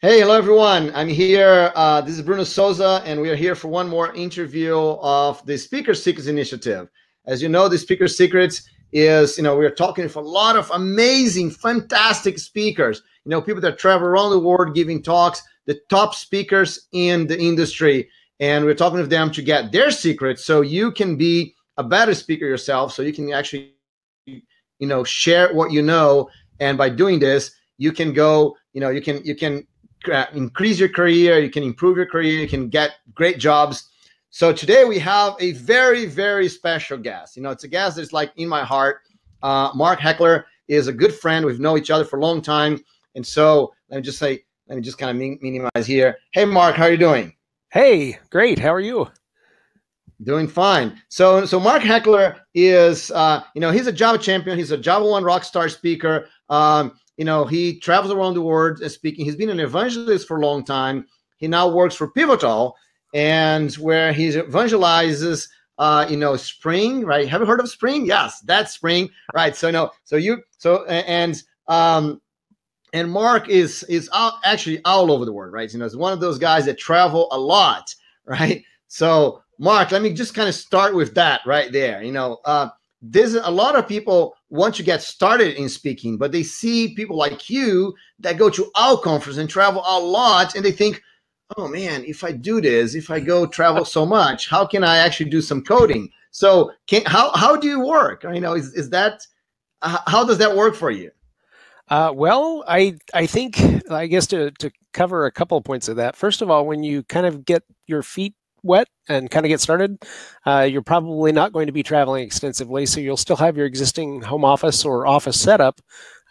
Hey, hello everyone. I'm here. This is Bruno Souza, and we are here for one more interview of the Speaker Secrets Initiative. As you know, the Speaker Secrets is, we are talking with a lot of amazing, fantastic speakers, people that travel around the world giving talks, the top speakers in the industry. And we're talking with them to get their secrets so you can be a better speaker yourself, so you can actually, share what you know. And by doing this, you can go, you can increase your career, you can improve your career, you can get great jobs. So today we have a very, very special guest. It's a guest that's like in my heart. Mark Heckler is a good friend. We've known each other for a long time. And so let me just kind of minimize here. Hey, Mark, how are you doing? Hey, great. How are you? Doing fine. So Mark Heckler is, he's a Java champion. He's a Java 1 Rockstar speaker. He travels around the world speaking. He's been an evangelist for a long time. He now works for Pivotal, and where he evangelizes, Spring, right? Have you heard of Spring? Yes, that's Spring, right? So no, so you, so and Mark is actually all over the world, right? He's one of those guys that travel a lot, right? So Mark, let me just kind of start with that right there. There's a lot of people want to get started in speaking, but they see people like you that go to our conference and travel a lot, and they think, oh man, if I do this, if I go travel so much, how can I actually do some coding? So how do you work? Is that how does that work for you? I think I guess to cover a couple of points of that. First of all, when you kind of get your feet wet and kind of get started, you're probably not going to be traveling extensively, so you'll still have your existing home office or office setup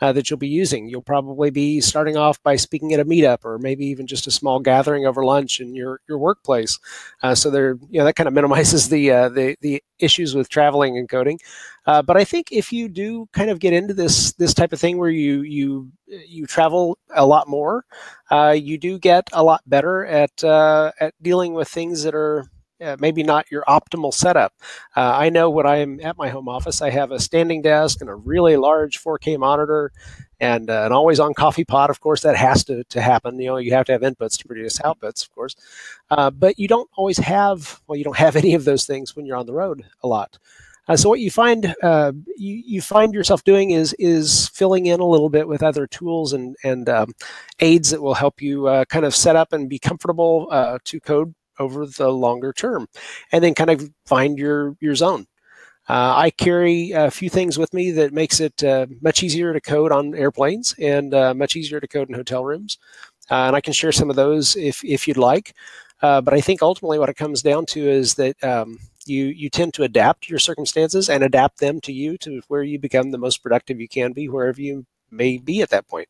that you'll be using. You'll probably be starting off by speaking at a meetup or maybe even just a small gathering over lunch in your workplace. So there, that kind of minimizes the issues with traveling and coding. But I think if you do kind of get into this type of thing where you travel a lot more, you do get a lot better at dealing with things that are maybe not your optimal setup. I know when I'm at my home office, I have a standing desk and a really large 4K monitor and an always-on coffee pot. Of course, that has to happen. You have to have inputs to produce outputs, of course. But you don't always have, you don't have any of those things when you're on the road a lot. So what you find you find yourself doing is filling in a little bit with other tools and aids that will help you kind of set up and be comfortable to code over the longer term, and then kind of find your zone. I carry a few things with me that makes it much easier to code on airplanes and much easier to code in hotel rooms. And I can share some of those if you'd like. But I think ultimately what it comes down to is that you tend to adapt your circumstances and adapt them to you to where you become the most productive you can be, wherever you may be at that point.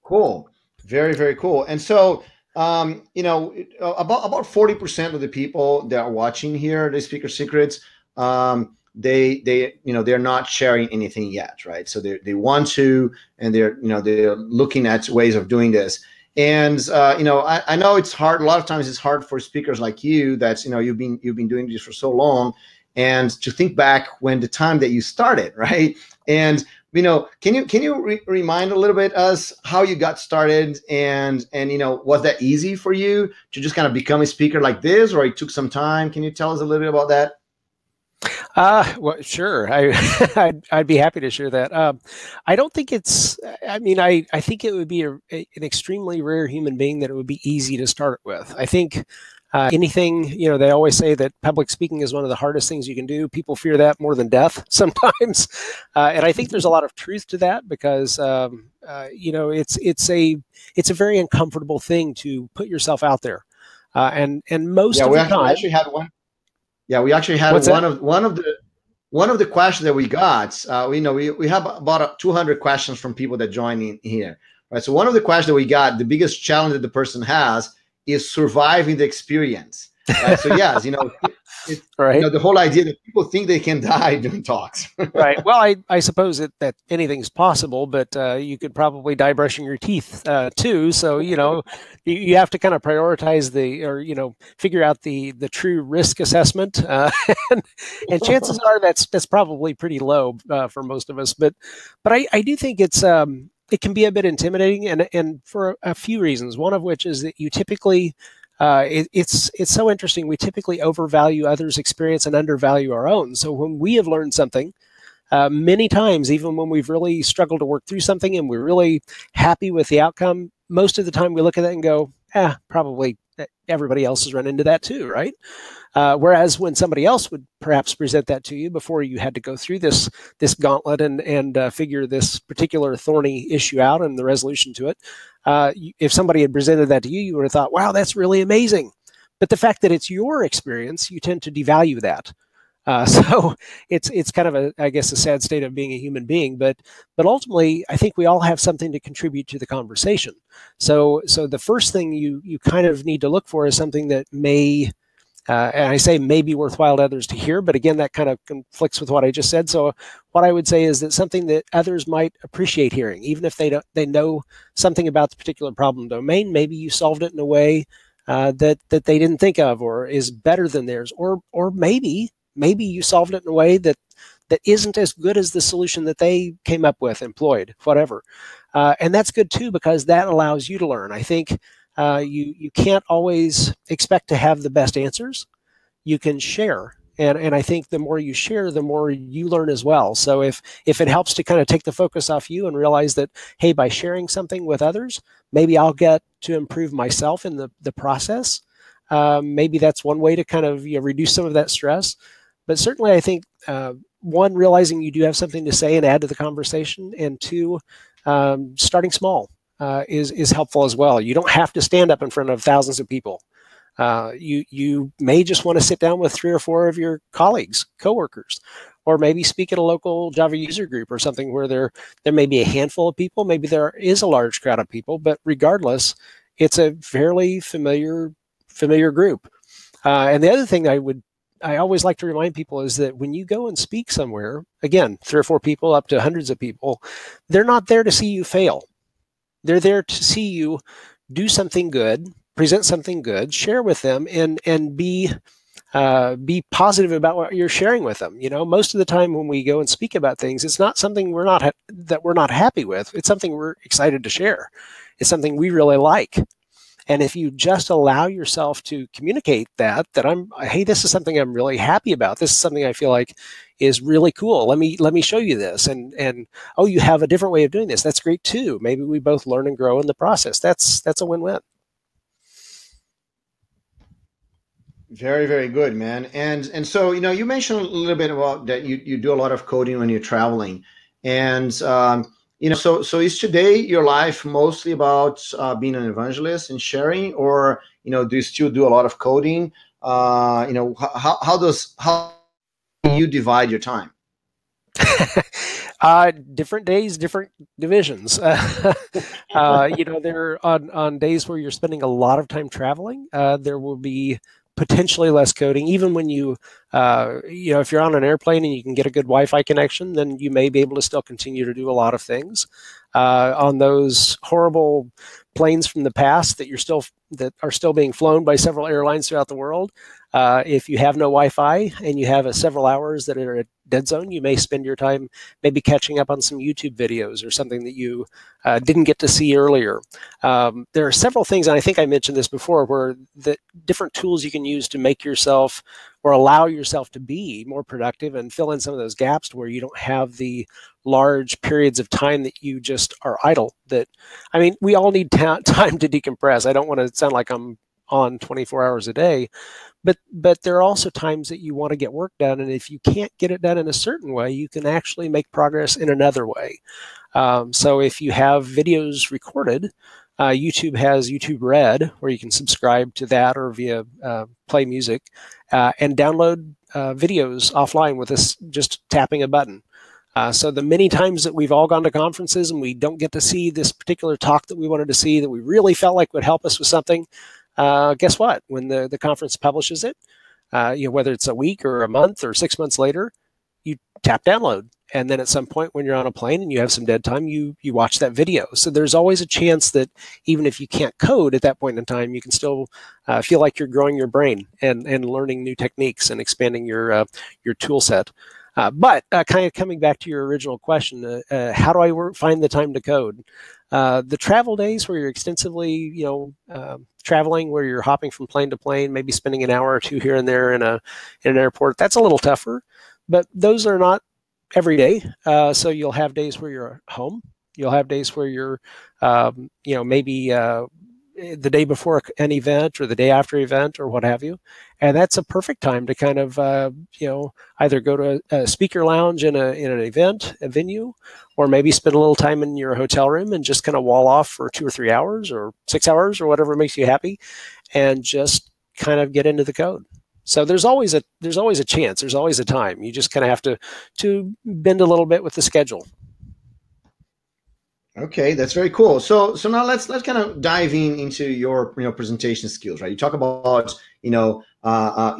Cool. Very, very cool. And so, about 40% of the people that are watching here, the Speaker Secrets, they're not sharing anything yet, right? So they want to, and they're looking at ways of doing this. And I know it's hard. A lot of times it's hard for speakers like you that you've been doing this for so long, and to think back when the time that you started, right? And can you remind a little bit us how you got started, and was that easy for you to just kind of become a speaker like this, or it took some time? Can you tell us a little bit about that? Well, sure. I'd be happy to share that. I don't think it's, I mean, I think it would be an extremely rare human being that it would be easy to start with. I think anything, they always say that public speaking is one of the hardest things you can do. People fear that more than death sometimes. And I think there's a lot of truth to that because, it's a very uncomfortable thing to put yourself out there. And most Yeah, of we the actually, time, actually had one. Yeah, we actually had what's that? one of the questions that we got. We have about 200 questions from people that join in here, right? So one of the questions that we got, the biggest challenge that the person has is surviving the experience, right? So yes, Right. the whole idea that people think they can die during talks. Right. Well, I suppose that anything's possible, but you could probably die brushing your teeth too. So you have to kind of prioritize figure out the true risk assessment, and, and chances are that's probably pretty low for most of us. But I do think it's it can be a bit intimidating, and for a few reasons. One of which is that you typically it's so interesting. We typically overvalue others' experience and undervalue our own. So when we have learned something, many times, even when we've really struggled to work through something and we're really happy with the outcome, most of the time we look at that and go, probably everybody else has run into that too, right? Whereas when somebody else would perhaps present that to you before you had to go through this gauntlet and figure this particular thorny issue out and the resolution to it, if somebody had presented that to you, you would have thought, wow, that's really amazing. But the fact that it's your experience, you tend to devalue that. So it's kind of I guess, a sad state of being a human being. But ultimately, I think we all have something to contribute to the conversation. So the first thing you kind of need to look for is something that may, and I say may be worthwhile to others to hear, but again, that kind of conflicts with what I just said. So what I would say is that something that others might appreciate hearing, even if they know something about the particular problem domain, maybe you solved it in a way that they didn't think of, or is better than theirs, or maybe you solved it in a way that isn't as good as the solution that they came up with, employed, whatever. And that's good too, because that allows you to learn. I think you can't always expect to have the best answers. You can share. And I think the more you share, the more you learn as well. So if it helps to kind of take the focus off you and realize that, hey, by sharing something with others, maybe I'll get to improve myself in the process. Maybe that's one way to kind of reduce some of that stress. But certainly I think, one, realizing you do have something to say and add to the conversation, and two, starting small is helpful as well. You don't have to stand up in front of thousands of people. You may just want to sit down with 3 or 4 of your colleagues, coworkers, or maybe speak at a local Java user group or something where there may be a handful of people, maybe there is a large crowd of people, but regardless, it's a fairly familiar group. And the other thing I always like to remind people is that when you go and speak somewhere, again, 3 or 4 people up to hundreds of people, they're not there to see you fail. They're there to see you do something good, present something good, share with them, and be positive about what you're sharing with them. Most of the time when we go and speak about things, it's not something we're not happy with. It's something we're excited to share. It's something we really like. And if you just allow yourself to communicate that hey, this is something I'm really happy about. This is something I feel like is really cool. Let me show you this. And oh, you have a different way of doing this. That's great too. Maybe we both learn and grow in the process. That's a win-win. Very, very good, man. And so, you mentioned a little bit about that you do a lot of coding when you're traveling. And so is today your life mostly about being an evangelist and sharing, or do you still do a lot of coding? How do you divide your time? Different days, different divisions. There on days where you're spending a lot of time traveling, there will be potentially less coding. Even when if you're on an airplane and you can get a good Wi-Fi connection, then you may be able to still continue to do a lot of things. On those horrible planes from the past that are still being flown by several airlines throughout the world, if you have no Wi-Fi and you have several hours that are a dead zone, you may spend your time maybe catching up on some YouTube videos or something that you didn't get to see earlier. There are several things, and I think I mentioned this before, where the different tools you can use to make yourself or allow yourself to be more productive and fill in some of those gaps to where you don't have the large periods of time that you just are idle. We all need time to decompress. I don't want to sound like I'm on 24 hours a day, but there are also times that you want to get work done, and if you can't get it done in a certain way, you can actually make progress in another way. So if you have videos recorded, YouTube has YouTube Red, where you can subscribe to that, or via Play Music, and download videos offline with just tapping a button. So the many times that we've all gone to conferences and we don't get to see this particular talk that we wanted to see, that we really felt like would help us with something, guess what? When the conference publishes it, whether it's a week or a month or 6 months later, you tap download. And then at some point when you're on a plane and you have some dead time, you watch that video. So there's always a chance that even if you can't code at that point in time, you can still feel like you're growing your brain and learning new techniques and expanding your tool set. But kind of coming back to your original question, how do I find the time to code? The travel days where you're extensively, traveling, where you're hopping from plane to plane, maybe spending an hour or two here and there in an airport, that's a little tougher. But those are not every day. So you'll have days where you're home. You'll have days where you're, maybe the day before an event or the day after event or what have you. And that's a perfect time to kind of, either go to a speaker lounge in an event, a venue, or maybe spend a little time in your hotel room and just kind of wall off for 2 or 3 hours or 6 hours or whatever makes you happy, and just kind of get into the code. So there's always a chance. There's always a time. You just kind of have to bend a little bit with the schedule. Okay, that's very cool. So now let's kind of dive into your presentation skills, right? You talk about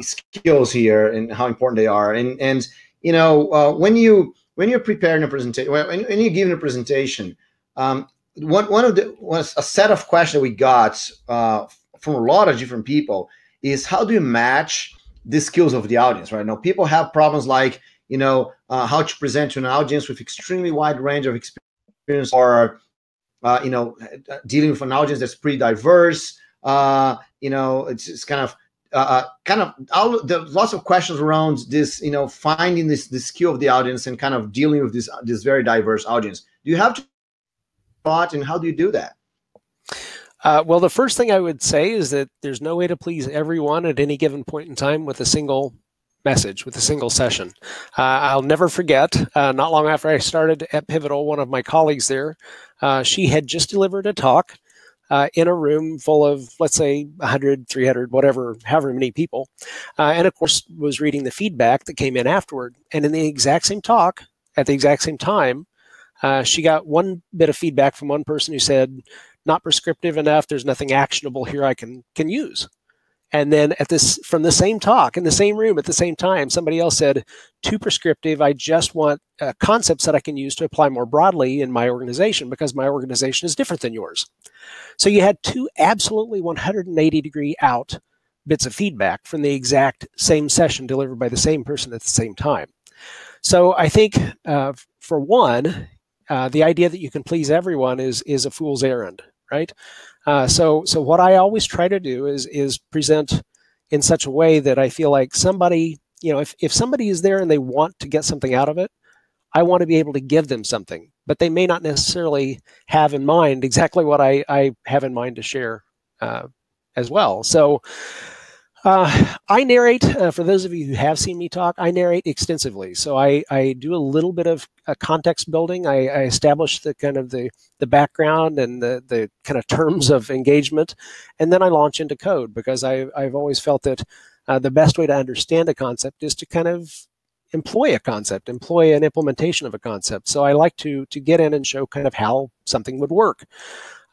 skills here and how important they are, and when you're preparing a presentation, when you're giving a presentation, one of a set of questions that we got from a lot of different people is, how do you match the skills of the audience, right? Now people have problems like how to present to an audience with extremely wide range of experience, or dealing with an audience that's pretty diverse. It's kind of lots of questions around this, finding the skill of the audience and kind of dealing with this very diverse audience. Do you have to thought, and how do you do that? Well, the first thing I would say is that there's no way to please everyone at any given point in time with a single message, with a single session. I'll never forget, not long after I started at Pivotal, one of my colleagues there, she had just delivered a talk in a room full of, let's say, 100, 300, whatever, however many people, and of course was reading the feedback that came in afterward. And in the exact same talk, at the exact same time, she got one bit of feedback from one person who said, "Not prescriptive enough, there's nothing actionable here I can use." And then from the same talk, in the same room at the same time, somebody else said, "Too prescriptive, I just want concepts that I can use to apply more broadly in my organization, because my organization is different than yours." So you had two absolutely 180-degree out bits of feedback from the exact same session delivered by the same person at the same time. So I think, for one, the idea that you can please everyone is a fool's errand, right? So what I always try to do is present in such a way that I feel like somebody, if somebody is there and they want to get something out of it, I want to be able to give them something, but they may not necessarily have in mind exactly what I have in mind to share as well. So I narrate, for those of you who have seen me talk, I narrate extensively. So I do a little bit of context building. I establish the kind of the background and the kind of terms of engagement, and then I launch into code, because I've always felt that the best way to understand a concept is to kind of employ a concept, employ an implementation of a concept. So I like to get in and show kind of how something would work.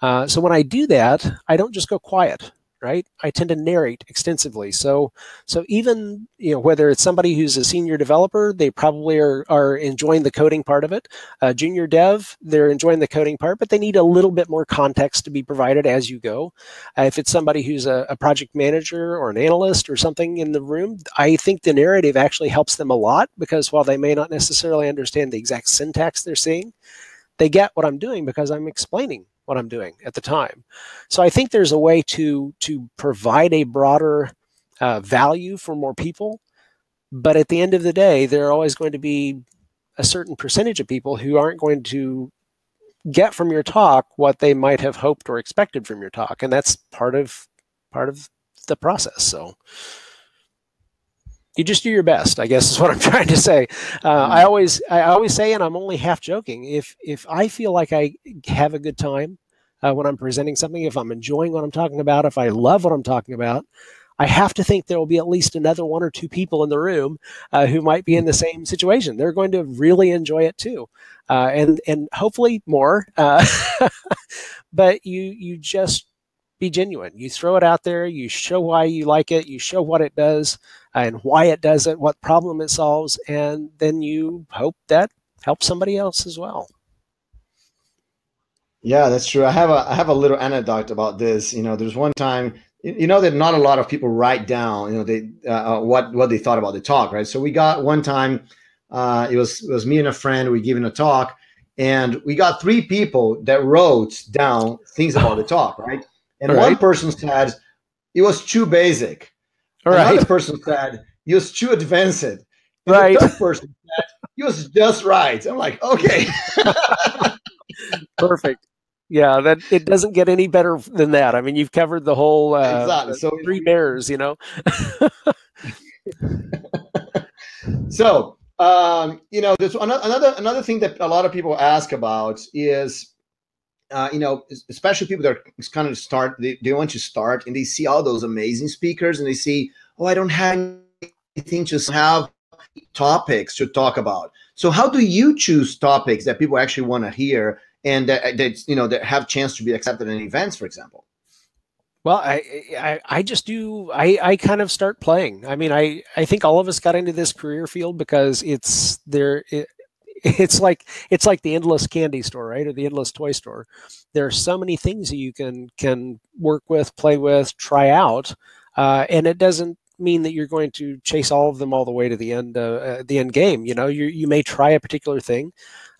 So when I do that, I don't just go quiet. Right? I tend to narrate extensively. So even, whether it's somebody who's a senior developer, they probably are enjoying the coding part of it. Junior dev, they're enjoying the coding part, but they need a little bit more context to be provided as you go. If it's somebody who's a project manager or an analyst or something in the room, I think the narrative actually helps them a lot, because while they may not necessarily understand the exact syntax they're seeing, they get what I'm doing because I'm explaining what I'm doing at the time. So I think there's a way to provide a broader value for more people. But at the end of the day, there are always going to be a certain percentage of people who aren't going to get from your talk what they might have hoped or expected from your talk. And that's part of the process. So you just do your best, I guess is what I'm trying to say. I always say, and I'm only half joking, if I feel like I have a good time when I'm presenting something, if I'm enjoying what I'm talking about, if I love what I'm talking about, I have to think there will be at least another 1 or 2 people in the room who might be in the same situation. They're going to really enjoy it too, and hopefully more. But you just be genuine. You throw it out there. You show why you like it. You show what it does and why it does it, what problem it solves, and then you hope that helps somebody else as well. Yeah, that's true. I have a little anecdote about this. There's one time, that not a lot of people write down, what they thought about the talk, right? So we got one time, It was me and a friend. We giving a talk, and we got three people that wrote down things about the talk, right? And one person said it was too basic. Another person said it was too advanced. And the third person said it was just right. I'm like, okay. Perfect. Yeah, that it doesn't get any better than that. I mean, you've covered the whole exactly. So three bears, you know. So there's another thing that a lot of people ask about is, especially people that are kind of they want to start, and they see all those amazing speakers, and they see, oh, I don't have anything to have topics to talk about. So how do you choose topics that people actually want to hear and that have chance to be accepted in events, for example? Well, I just do, I kind of start playing. I mean, I think all of us got into this career field because it's like the endless candy store, right? Or the endless toy store. There are so many things that you can work with, play with, try out. And it doesn't mean that you're going to chase all of them all the way to the end game. You know, you may try a particular thing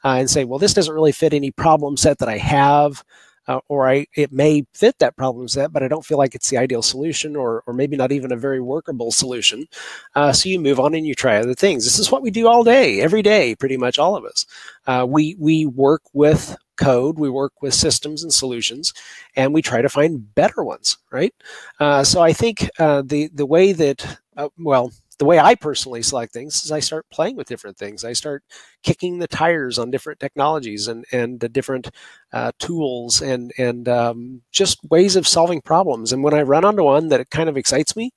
and say, well, this doesn't really fit any problem set that I have. It may fit that problem set, but I don't feel like it's the ideal solution, or maybe not even a very workable solution. So you move on and you try other things. This is what we do all day, every day, pretty much all of us. We work with code, we work with systems and solutions, and we try to find better ones, right? So I think the way that, the way I personally select things is I start playing with different things. I start kicking the tires on different technologies and the different tools and just ways of solving problems. And when I run onto one that it kind of excites me,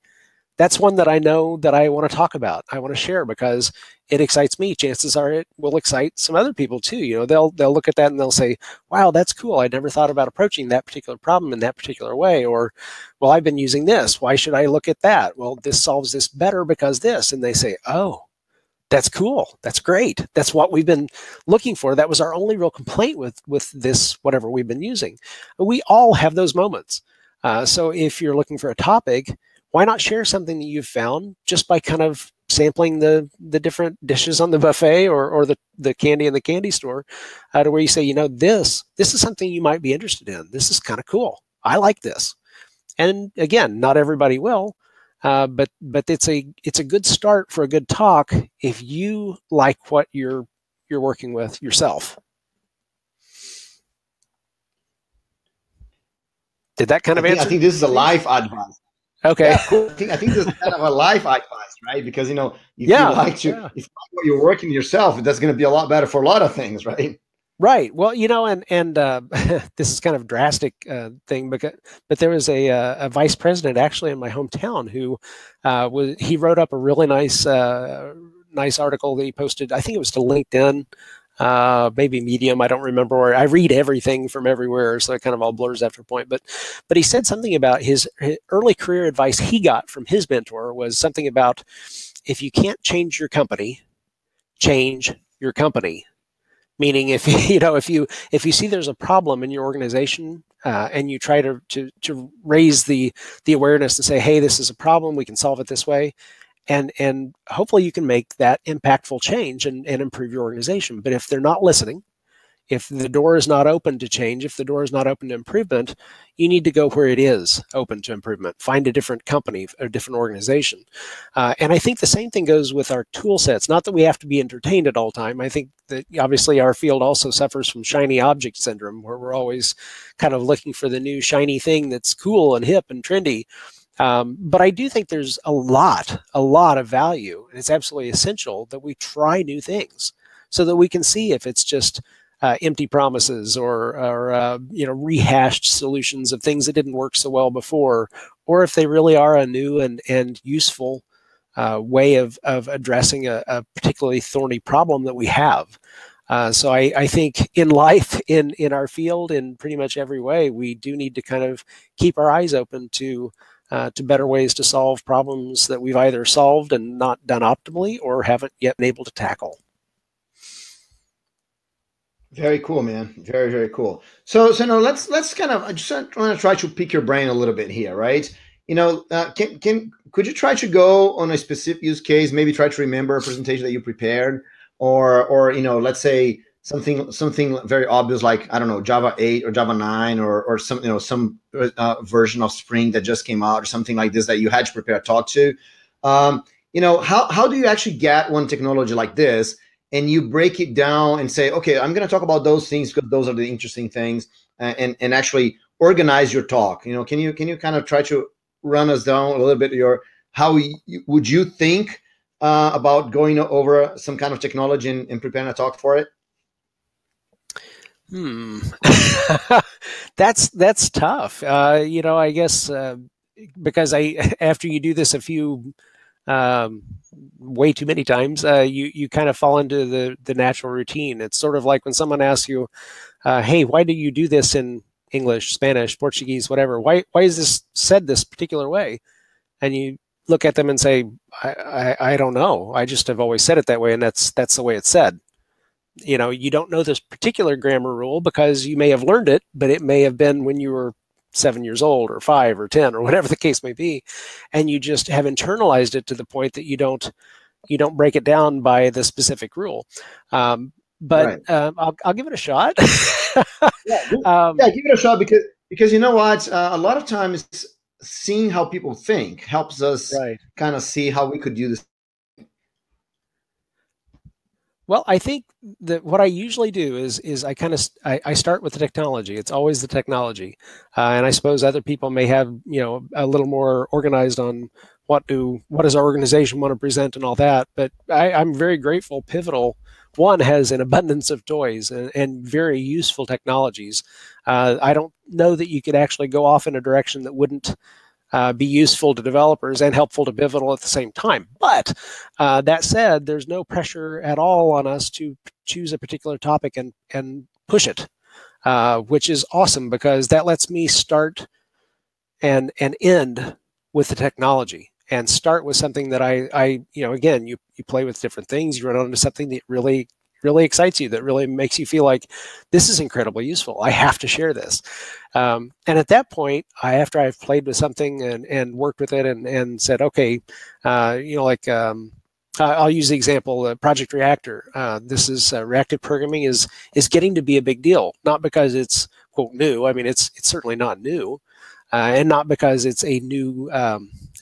that's one that I know that I want to talk about. I want to share because it excites me. Chances are it will excite some other people too. You know, they'll look at that and they'll say, wow, that's cool. I never thought about approaching that particular problem in that particular way. Or, well, I've been using this. Why should I look at that? Well, this solves this better because this. And they say, oh, that's cool. That's great. That's what we've been looking for. That was our only real complaint with this, whatever we've been using. We all have those moments. So if you're looking for a topic, why not share something that you've found just by kind of sampling the different dishes on the buffet or the candy in the candy store, to where you say, you know, this is something you might be interested in. This is kind of cool. I like this. And again, not everybody will, but it's a good start for a good talk if you like what you're working with yourself. Did that kind of answer? I think this is a life advice. Okay. Yeah, cool. I think this is kind of a life advice, right? Because if you like if you're working yourself, that's going to be a lot better for a lot of things, right? Right. Well, and this is kind of a drastic thing, but there was a vice president actually in my hometown who he wrote up a really nice article that he posted. I think it was to LinkedIn. Maybe Medium, I don't remember where. I read everything from everywhere, so it kind of all blurs after a point. But he said something about his early career advice he got from his mentor was something about, if you can't change your company, change your company. Meaning, if you see there's a problem in your organization and you try to raise the awareness and say, hey, this is a problem, we can solve it this way. And hopefully you can make that impactful change and improve your organization. But if they're not listening, if the door is not open to change, if the door is not open to improvement, you need to go where it is open to improvement. Find a different company, a different organization. And I think the same thing goes with our tool sets. Not that we have to be entertained at all time. I think that obviously our field also suffers from shiny object syndrome, where we're always kind of looking for the new shiny thing that's cool and hip and trendy. But I do think there's a lot of value, and it's absolutely essential that we try new things so that we can see if it's just empty promises or rehashed solutions of things that didn't work so well before, or if they really are a new and useful way of addressing a particularly thorny problem that we have. So I think in life, in our field, in pretty much every way, we do need to kind of keep our eyes open to better ways to solve problems that we've either solved and not done optimally or haven't yet been able to tackle. Very cool, man. Very, very cool. So now let's kind of, I just want to try to pick your brain a little bit here, right? Could you try to go on a specific use case, maybe try to remember a presentation that you prepared or let's say something very obvious like, I don't know, Java 8 or Java 9 or some some version of Spring that just came out or something like this that you had to prepare a talk to. How do you actually get one technology like this and you break it down and say, okay, I'm going to talk about those things because those are the interesting things, and actually organize your talk? Can you kind of try to run us down a little bit how would you think about going over some kind of technology and preparing a talk for it? That's tough. I guess because after you do this a few way too many times, you kind of fall into the natural routine. It's sort of like when someone asks you, "Hey, why do you do this in English, Spanish, Portuguese, whatever? Why is this said this particular way?" And you look at them and say, I don't know. I just have always said it that way, and that's the way it's said. You don't know this particular grammar rule because you may have learned it, but it may have been when you were 7 years old or 5 or 10 or whatever the case may be, and you just have internalized it to the point that you don't break it down by the specific rule. But right. I'll give it a shot. Yeah, give it a shot because you know what? A lot of times seeing how people think helps us kind of see how we could do this. Well, I think that what I usually do is I start with the technology. It's always the technology, and I suppose other people may have a little more organized on what does our organization want to present and all that. But I'm very grateful. Pivotal One has an abundance of toys and very useful technologies. I don't know that you could actually go off in a direction that wouldn't be useful to developers and helpful to Pivotal at the same time. But that said, there's no pressure at all on us to choose a particular topic and push it, which is awesome because that lets me start and end with the technology and start with something that again, you play with different things, you run onto something that really excites you, that really makes you feel like this is incredibly useful. I have to share this. And at that point, after I've played with something and worked with it and said, okay, I'll use the example, Project Reactor. This is reactive programming is getting to be a big deal, not because it's quote new. I mean, it's certainly not new, and not because it's a new,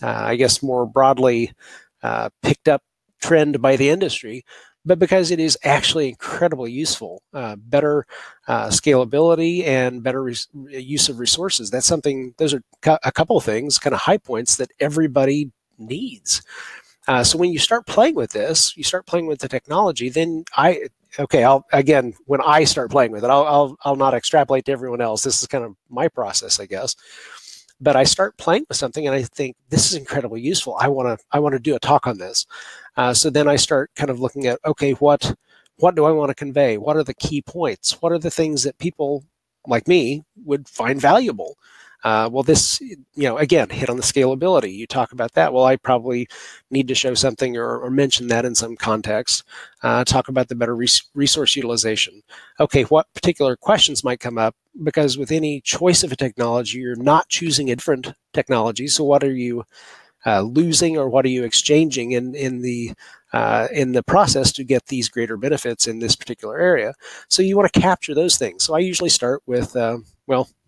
I guess, more broadly picked up trend by the industry, but because it is actually incredibly useful, better scalability and better use of resources. That's something, those are a couple of things, kind of high points that everybody needs. So when you start playing with this, you start playing with the technology, then when I start playing with it, I'll not extrapolate to everyone else. This is kind of my process, I guess. But I start playing with something and I think this is incredibly useful. I want to do a talk on this. So then I start kind of looking at, okay, what do I want to convey? What are the key points? What are the things that people like me would find valuable? Well, this, again, hit on the scalability. You talk about that. Well, I probably need to show something or mention that in some context. Talk about the better resource utilization. Okay, what particular questions might come up? Because with any choice of a technology, you're not choosing a different technology. So what are you losing or what are you exchanging in the process to get these greater benefits in this particular area? So you want to capture those things. So I usually start with,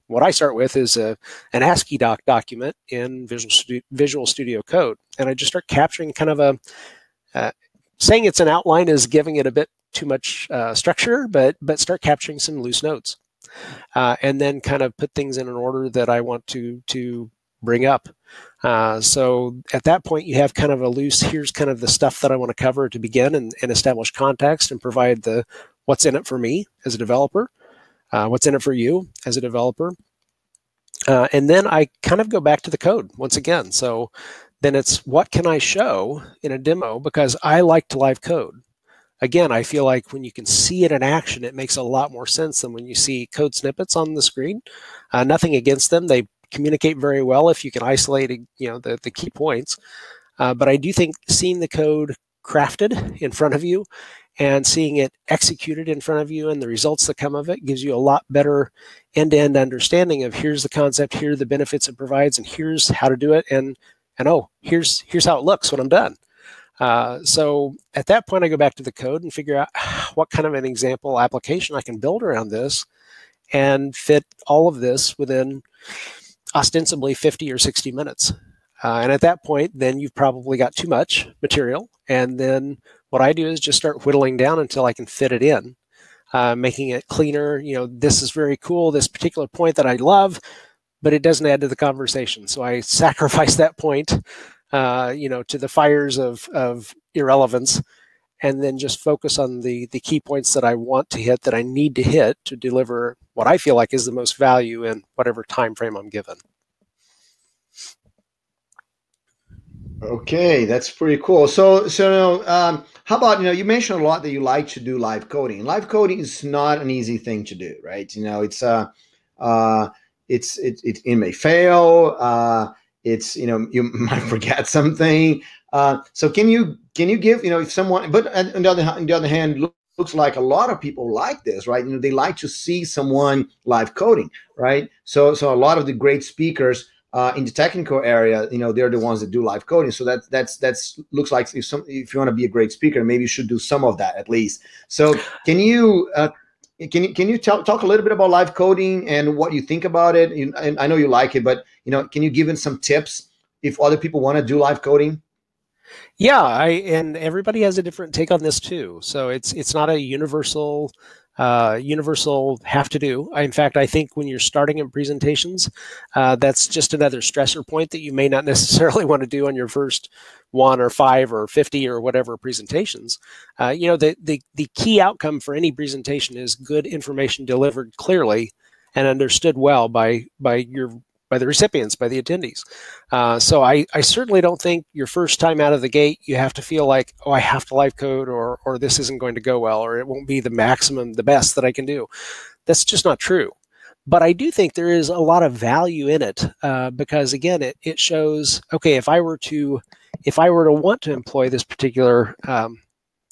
what I start with is an ASCII document in Visual Studio Code. And I just start capturing kind of saying it's an outline is giving it a bit too much structure, but start capturing some loose notes. And then kind of put things in an order that I want to bring up. So at that point, you have kind of a loose, here's kind of the stuff that I want to cover to begin and establish context and provide the what's in it for me as a developer. What's in it for you as a developer. And then I kind of go back to the code once again. So then it's what can I show in a demo, because I like to live code. Again, I feel like when you can see it in action, it makes a lot more sense than when you see code snippets on the screen. Nothing against them. They communicate very well if you can isolate the key points. But I do think seeing the code crafted in front of you and seeing it executed in front of you and the results that come of it gives you a lot better end-to-end understanding of here's the concept, here are the benefits it provides, and here's how to do it, and oh, here's how it looks when I'm done. So at that point, I go back to the code and figure out what kind of an example application I can build around this and fit all of this within ostensibly 50 or 60 minutes. And at that point, then you've probably got too much material. And then what I do is just start whittling down until I can fit it in, making it cleaner. You know, this is very cool, this particular point that I love, but it doesn't add to the conversation. So I sacrifice that point, you know, to the fires of irrelevance, and then just focus on the key points that I want to hit, that I need to hit to deliver what I feel like is the most value in whatever time frame I'm given. Okay, that's pretty cool. So how about, you know, you mentioned a lot that you like to do live coding. Live coding is not an easy thing to do, right? You know, it may fail. It's, you know, you might forget something. So can you give, you know, if someone, but on the other hand, looks like a lot of people like this, right? You know, they like to see someone live coding, right? So a lot of the great speakers in the technical area, you know, they're the ones that do live coding. So that's looks like if you want to be a great speaker, maybe you should do some of that at least. So can you talk a little bit about live coding and what you think about it? And I know you like it, but, you know, can you give in some tips if other people want to do live coding? Yeah, and everybody has a different take on this too. So it's not a universal have to do. In fact, I think when you're starting in presentations, that's just another stressor point that you may not necessarily want to do on your first 1 or 5 or 50 or whatever presentations. You know, the key outcome for any presentation is good information delivered clearly and understood well by the recipients, by the attendees. So I certainly don't think your first time out of the gate, you have to feel like, oh, I have to live code, or this isn't going to go well, or it won't be the maximum, the best that I can do. That's just not true. But I do think there is a lot of value in it, because again, it shows, okay, if I were to want to employ this particular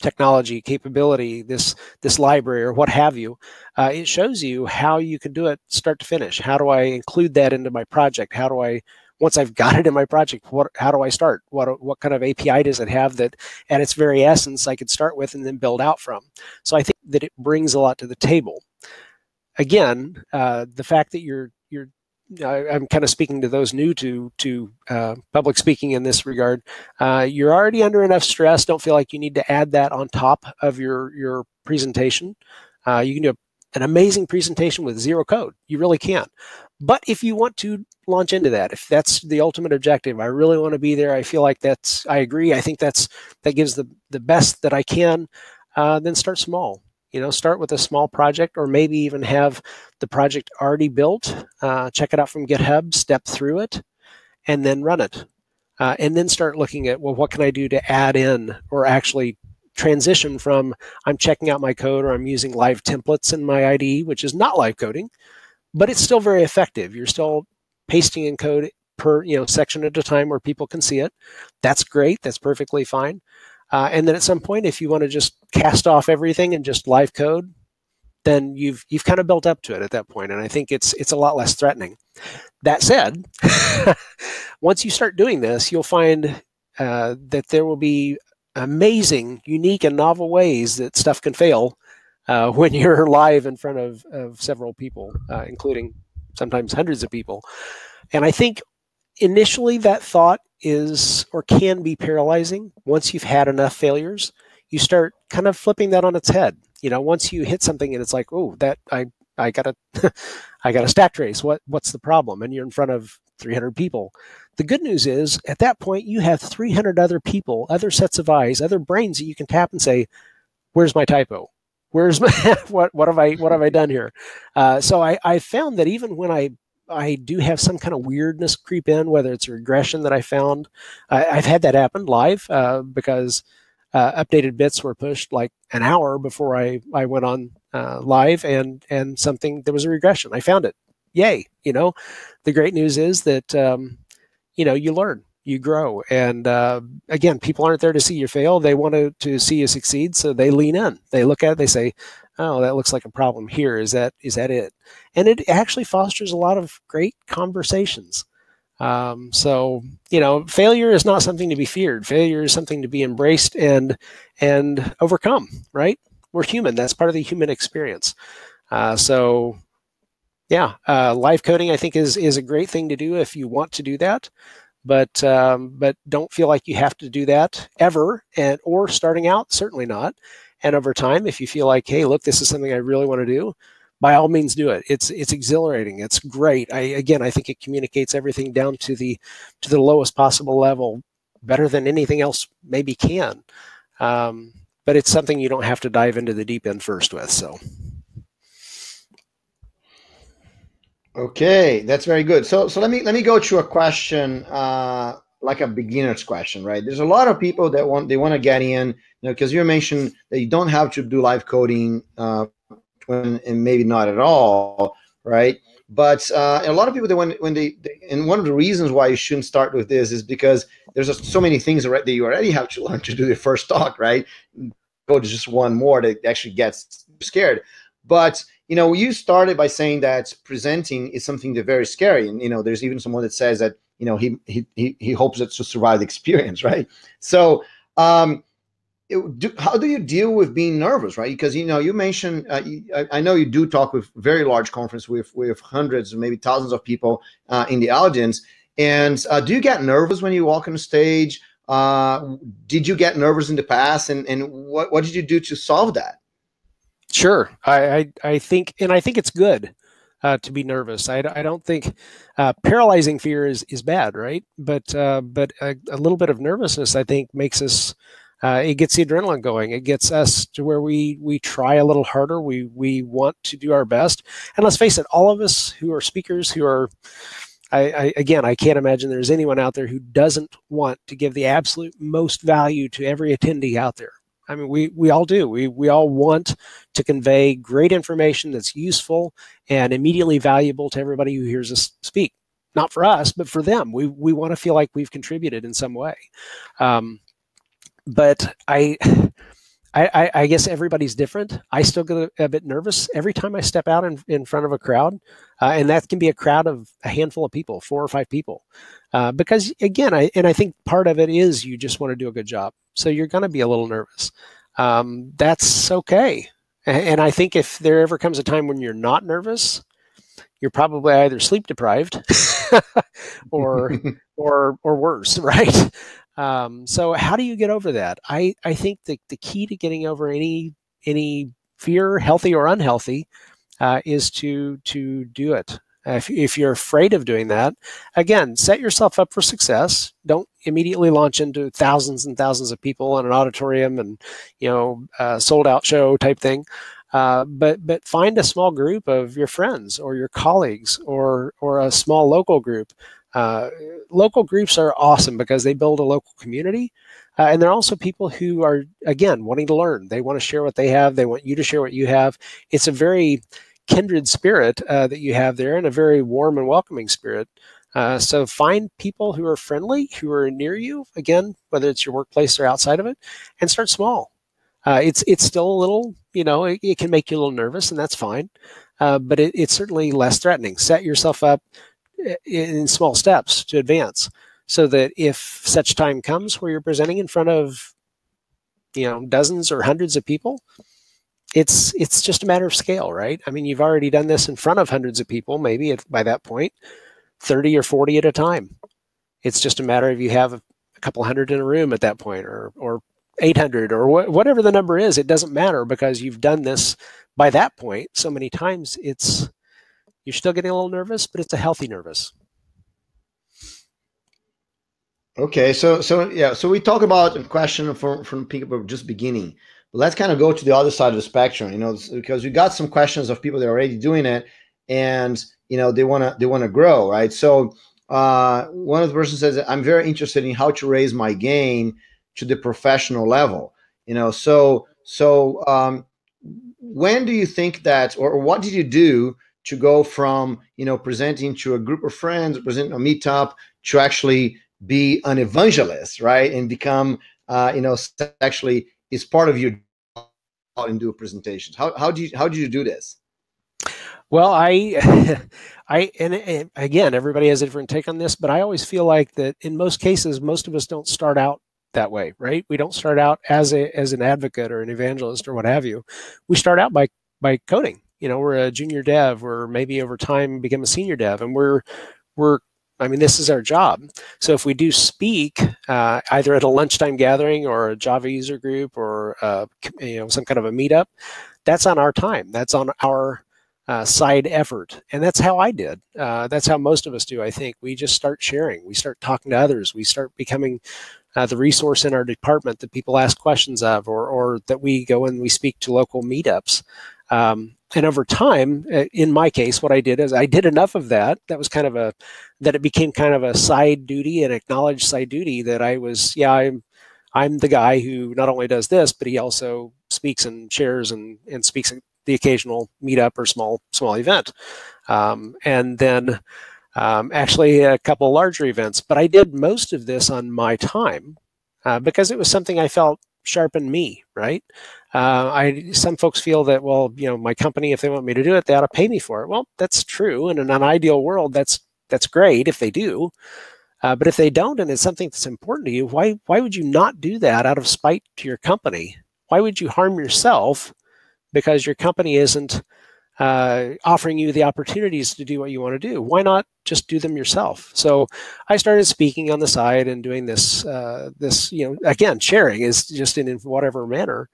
technology capability, this library or what have you, it shows you how you can do it start to finish. How do I include that into my project? How do I, once I've got it in my project, how do I start? What kind of API does it have that at its very essence I could start with and then build out from? So I think that it brings a lot to the table. Again, the fact that I'm kind of speaking to those new to public speaking in this regard. You're already under enough stress. Don't feel like you need to add that on top of your presentation. You can do an amazing presentation with zero code. You really can. But if you want to launch into that, if that's the ultimate objective, I really want to be there, I feel like I agree. I think that gives the best that I can. Then start small. You know, start with a small project, or maybe even have the project already built, check it out from GitHub, step through it, and then run it. And then start looking at, well, what can I do to add in or actually transition from I'm checking out my code or I'm using live templates in my IDE, which is not live coding, but it's still very effective. You're still pasting in code per section at a time where people can see it. That's great. That's perfectly fine. And then at some point, if you want to just cast off everything and just live code, then you've kind of built up to it at that point. And I think it's a lot less threatening. That said, once you start doing this, you'll find that there will be amazing, unique, and novel ways that stuff can fail when you're live in front of several people, including sometimes hundreds of people. And I think initially that thought is or can be paralyzing. Once you've had enough failures, you start kind of flipping that on its head. Once you hit something and it's like, oh, that I got a stack trace. What's the problem? And you're in front of 300 people. The good news is at that point you have 300 other people, other sets of eyes, other brains that you can tap and say, where's my typo? Where's my what have I done here? So I found that even when I do have some kind of weirdness creep in, whether it's a regression that I found. I've had that happen live because updated bits were pushed like an hour before I went on live, and there was a regression. I found it. Yay. The great news is that, you learn, you grow. And again, people aren't there to see you fail. They want to see you succeed. So they lean in, they look at it, they say, oh, that looks like a problem here. Is that it? And it actually fosters a lot of great conversations. So, failure is not something to be feared. Failure is something to be embraced and overcome, right? We're human. That's part of the human experience. So yeah, live coding I think is a great thing to do if you want to do that, but don't feel like you have to do that ever, or starting out, certainly not. And over time, if you feel like, hey, look, this is something I really want to do, by all means do it. It's exhilarating. It's great. I think it communicates everything down to the lowest possible level better than anything else maybe can. But it's something you don't have to dive into the deep end first with. So. Okay, that's very good. So let me go to a question, like a beginner's question, right? There's a lot of people that want to get in, because you mentioned that you don't have to do live coding, and maybe not at all, right? But a lot of people that and one of the reasons why you shouldn't start with this is because there's so many things that you already have to learn to do the first talk, right? Code is just one more that actually gets scared, but you started by saying that presenting is something that's very scary, and there's even someone that says that he hopes it to survive the experience, right? So how do you deal with being nervous, right? Because you mentioned I know you do talk with very large conference with hundreds or maybe thousands of people in the audience, and do you get nervous when you walk on the stage? Did you get nervous in the past, and what did you do to solve that? Sure. I think it's good to be nervous. I don't think paralyzing fear is bad, right? But a little bit of nervousness, I think, makes us, it gets the adrenaline going. It gets us to where we try a little harder. We want to do our best. And let's face it, all of us who are speakers, who are, I can't imagine there's anyone out there who doesn't want to give the absolute most value to every attendee out there. I mean, we all do. We all want to convey great information that's useful and immediately valuable to everybody who hears us speak. Not for us, but for them. We want to feel like we've contributed in some way. But I guess everybody's different. I still get a bit nervous every time I step out in front of a crowd, and that can be a crowd of a handful of people, 4 or 5 people, because again, I think part of it is you just want to do a good job, so you're going to be a little nervous. That's okay, and I think if there ever comes a time when you're not nervous, you're probably either sleep deprived or worse, right? So how do you get over that? I think the key to getting over any fear, healthy or unhealthy, is to do it. If you're afraid of doing that, again, set yourself up for success. Don't immediately launch into thousands and thousands of people in an auditorium and sold out show type thing. But find a small group of your friends or your colleagues or a small local group. Local groups are awesome because they build a local community, and they're also people who are, again, wanting to learn. They want to share what they have. They want you to share what you have. It's a very kindred spirit that you have there, and a very warm and welcoming spirit. So find people who are friendly, who are near you, again, whether it's your workplace or outside of it, and start small. It's still a little, it can make you a little nervous, and that's fine, but it's certainly less threatening. Set yourself up in small steps to advance, so that if such time comes where you're presenting in front of dozens or hundreds of people, it's just a matter of scale, right? I mean, you've already done this in front of hundreds of people, maybe by that point 30 or 40 at a time. It's just a matter of you have a couple hundred in a room at that point, or 800 or whatever the number is. It doesn't matter, because you've done this by that point so many times. You're still getting a little nervous, but it's a healthy nervous. Okay, so we talk about a question from people just beginning. But let's kind of go to the other side of the spectrum, because we got some questions of people that are already doing it, and they wanna grow, right? So one of the persons says, I'm very interested in how to raise my game to the professional level. So when do you think that, or what did you do to go from presenting to a group of friends, presenting a meetup, to actually be an evangelist, right? And become actually is part of your job and do presentations. How do you do this? Well, and again, everybody has a different take on this, but I always feel like that in most cases, most of us don't start out that way, right? We don't start out as an advocate or an evangelist or what have you. We start out by coding. You know, we're a junior dev, or maybe over time become a senior dev, and we're I mean, this is our job. So if we do speak either at a lunchtime gathering or a Java user group or some kind of a meetup, that's on our time. That's on our side effort. And that's how I did. That's how most of us do, I think. We just start sharing. We start talking to others. We start becoming the resource in our department that people ask questions of, or that we go and we speak to local meetups. And over time, in my case, what I did is I did enough of that. That was kind of that it became kind of a side duty, an acknowledged side duty that I'm the guy who not only does this, but he also speaks and shares and speaks at the occasional meetup or small event. And then actually a couple larger events. But I did most of this on my time because it was something I felt sharpened me, right? Some folks feel that, well, my company, if they want me to do it, they ought to pay me for it. Well, that's true. And in an ideal world, that's great if they do. But if they don't, and it's something that's important to you, why would you not do that out of spite to your company? Why would you harm yourself because your company isn't offering you the opportunities to do what you want to do? Why not just do them yourself? So I started speaking on the side and doing this, again, sharing is just in whatever manner.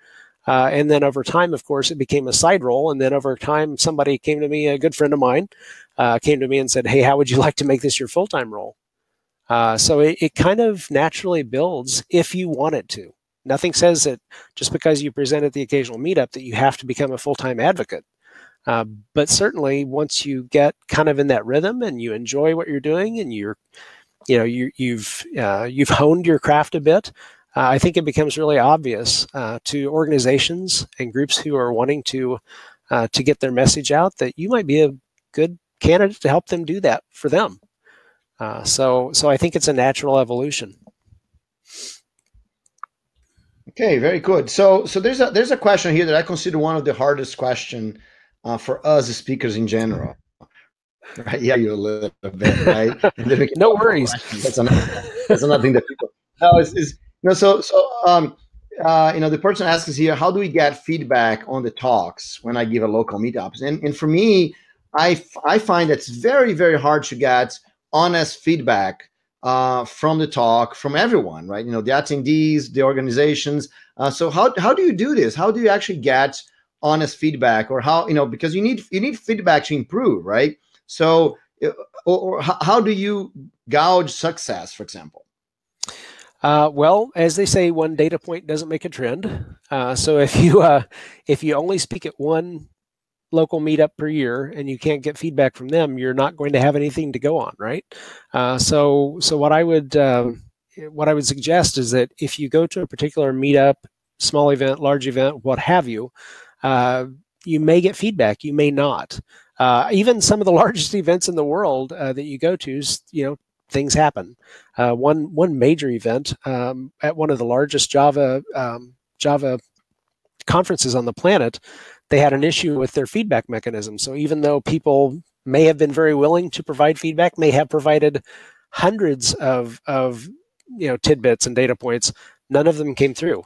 And then over time, of course, it became a side role. And then over time, somebody came to me, a good friend of mine, came to me and said, hey, how would you like to make this your full-time role? So it kind of naturally builds if you want it to. Nothing says that just because you present at the occasional meetup that you have to become a full-time advocate. But certainly once you get kind of in that rhythm and you enjoy what you're doing and you've honed your craft a bit, I think it becomes really obvious to organizations and groups who are wanting to get their message out that you might be a good candidate to help them do that for them. So I think it's a natural evolution. Okay, very good. So there's a question here that I consider one of the hardest question for us speakers in general. Right? Yeah, you a little bit, right? No worries. That's another thing that people. No, the person asks here, how do we get feedback on the talks when I give a local meetups? And for me, I find it's very, very hard to get honest feedback from the talk, from everyone, right? The attendees, the organizations. So how do you do this? How do you actually get honest feedback, or how, because you need feedback to improve, right? So, or how do you gauge success, for example? Well, as they say, one data point doesn't make a trend. So if you only speak at one local meetup per year and you can't get feedback from them, you're not going to have anything to go on, right? So what I would suggest is that if you go to a particular meetup, small event, large event, what have you, you may get feedback, you may not. Even some of the largest events in the world that you go to, things happen. One major event at one of the largest Java conferences on the planet, they had an issue with their feedback mechanism. So even though people may have been very willing to provide feedback, may have provided hundreds of tidbits and data points, none of them came through.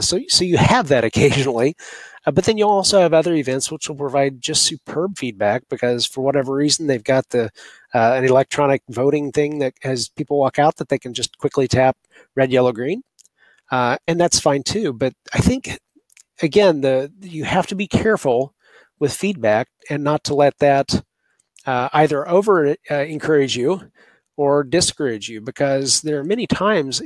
So you have that occasionally, but then you'll also have other events which will provide just superb feedback because for whatever reason they've got an electronic voting thing that as people walk out that they can just quickly tap red, yellow, green, and that's fine too. But I think again you have to be careful with feedback and not to let that either over encourage you or discourage you, because there are many times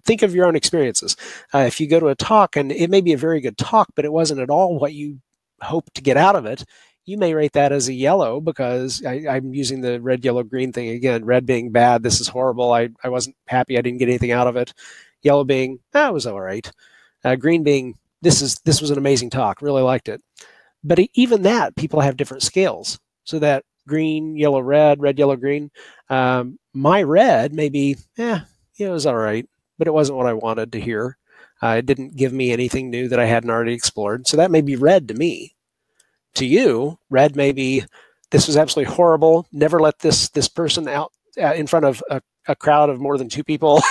think of your own experiences. If you go to a talk and it may be a very good talk, but it wasn't at all what you hoped to get out of it, you may rate that as a yellow because I'm using the red, yellow, green thing again, red being bad, this is horrible, I wasn't happy, I didn't get anything out of it. Yellow being, it was all right. Green being, this was an amazing talk, really liked it. But even that, people have different scales. So that green, yellow, red, yellow, green. My red maybe, it was all right, but it wasn't what I wanted to hear. It didn't give me anything new that I hadn't already explored. So that may be red to me. to you, red may be, this was absolutely horrible. Never let this person out in front of a crowd of more than 2 people.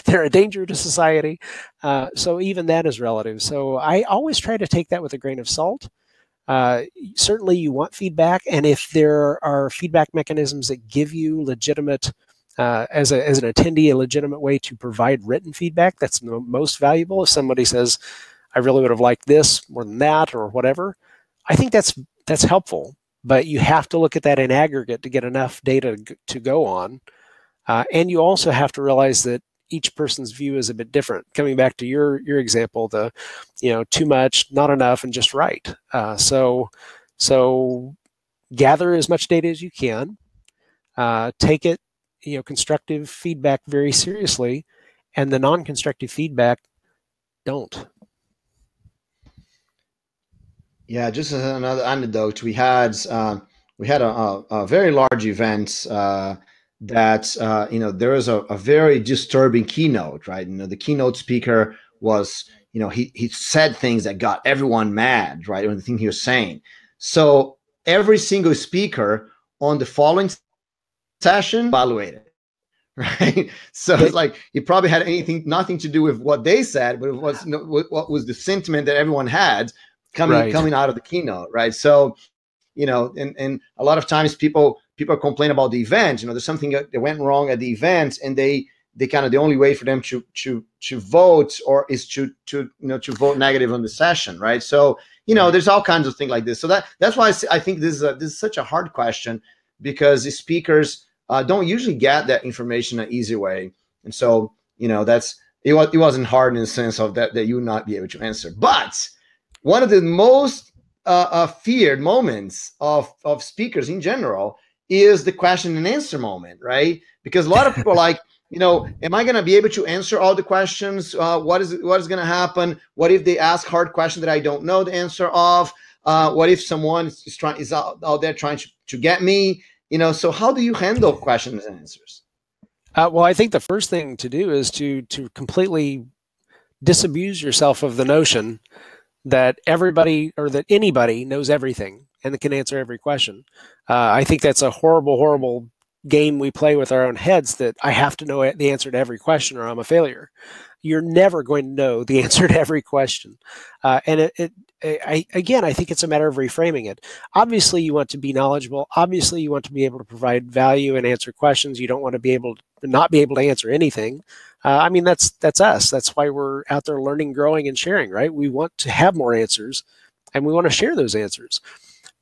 they're a danger to society. So even that is relative. So I always try to take that with a grain of salt. Certainly you want feedback, and if there are feedback mechanisms that give you legitimate, as an attendee, a legitimate way to provide written feedback, that's the most valuable. If somebody says, I really would have liked this more than that, or whatever, I think that's helpful. But you have to look at that in aggregate to get enough data to go on. And you also have to realize that each person's view is a bit different. Coming back to your example, too much, not enough, and just right. So gather as much data as you can. Take it, constructive feedback very seriously, and the non-constructive feedback, don't. Yeah, just as another anecdote, we had a very large event that there was a very disturbing keynote, right? The keynote speaker was, he said things that got everyone mad, right? On the thing he was saying. So every single speaker on the following session evaluated, right? So it's like it probably had nothing to do with what they said, but it was what was the sentiment that everyone had coming out of the keynote, right? So, and a lot of times people complain about the event. There's something that went wrong at the event, and they kind of, the only way for them to vote or is to vote negative on the session, right? So there's all kinds of things like this. So that's why I think this is such a hard question, because the speakers don't usually get that information an easy way, and so it wasn't hard in the sense of that you would not be able to answer. But one of the most feared moments of speakers in general is the question and answer moment, right? Because a lot of people are like, am I going to be able to answer all the questions? What is going to happen? What if they ask hard questions that I don't know the answer of? What if someone is out there trying to get me? So how do you handle questions and answers? Well, I think the first thing to do is to completely disabuse yourself of the notion that everybody or that anybody knows everything and can answer every question. I think that's a horrible, horrible game we play with our own heads, that I have to know the answer to every question or I'm a failure. You're never going to know the answer to every question. And I think it's a matter of reframing it. Obviously, you want to be knowledgeable. Obviously, you want to be able to provide value and answer questions. You don't want to be able to not be able to answer anything. That's us. That's why we're out there learning, growing, and sharing, right? We want to have more answers, and we want to share those answers.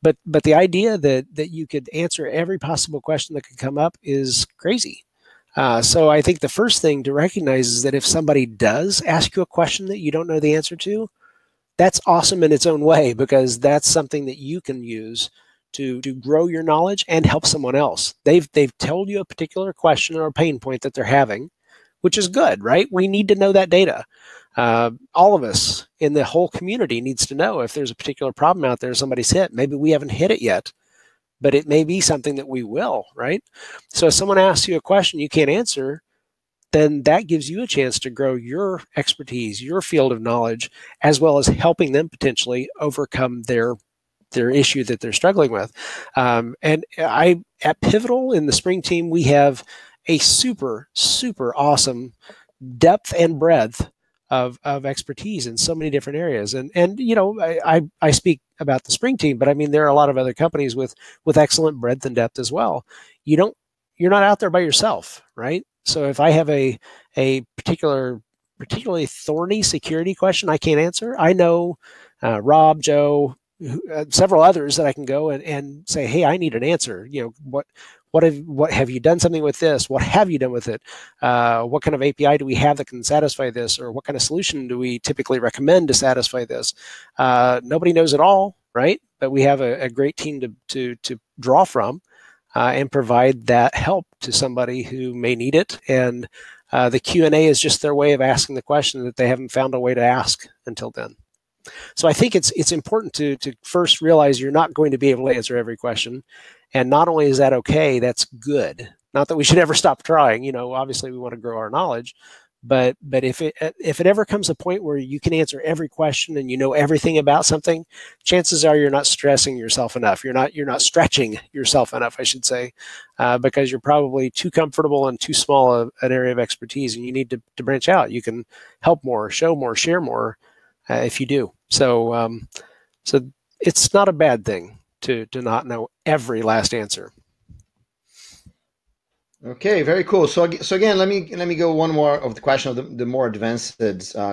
But the idea that you could answer every possible question that could come up is crazy. So I think the first thing to recognize is that if somebody does ask you a question that you don't know the answer to, that's awesome in its own way, because that's something that you can use to grow your knowledge and help someone else. They've told you a particular question or a pain point that they're having, which is good, right? We need to know that data. All of us in the whole community needs to know if there's a particular problem out there somebody's hit. Maybe we haven't hit it yet, but it may be something that we will, right? So if someone asks you a question you can't answer, then that gives you a chance to grow your expertise, your field of knowledge, as well as helping them potentially overcome their issue that they're struggling with. And at Pivotal in the Spring team, we have a super, super awesome depth and breadth of expertise in so many different areas. And I speak about the Spring team, but I mean, there are a lot of other companies with excellent breadth and depth as well. You're not out there by yourself, right? So if I have a particularly thorny security question I can't answer, I know Rob, Joe, several others that I can go and say, hey, I need an answer. What have you done something with this? What have you done with it? What kind of API do we have that can satisfy this? Or what kind of solution do we typically recommend to satisfy this? Nobody knows it all, right? But we have a great team to draw from and provide that help to somebody who may need it. And the Q&A is just their way of asking the question that they haven't found a way to ask until then. So I think it's important to first realize you're not going to be able to answer every question. And not only is that okay, that's good. Not that we should ever stop trying. Obviously we want to grow our knowledge, But if it ever comes a point where you can answer every question and you know everything about something, chances are you're not stressing yourself enough. You're not stretching yourself enough, I should say, because you're probably too comfortable and too small an area of expertise, and you need to branch out. You can help more, show more, share more if you do. So so it's not a bad thing to not know every last answer. Okay, very cool. So again, let me go one more of the question of the more advanced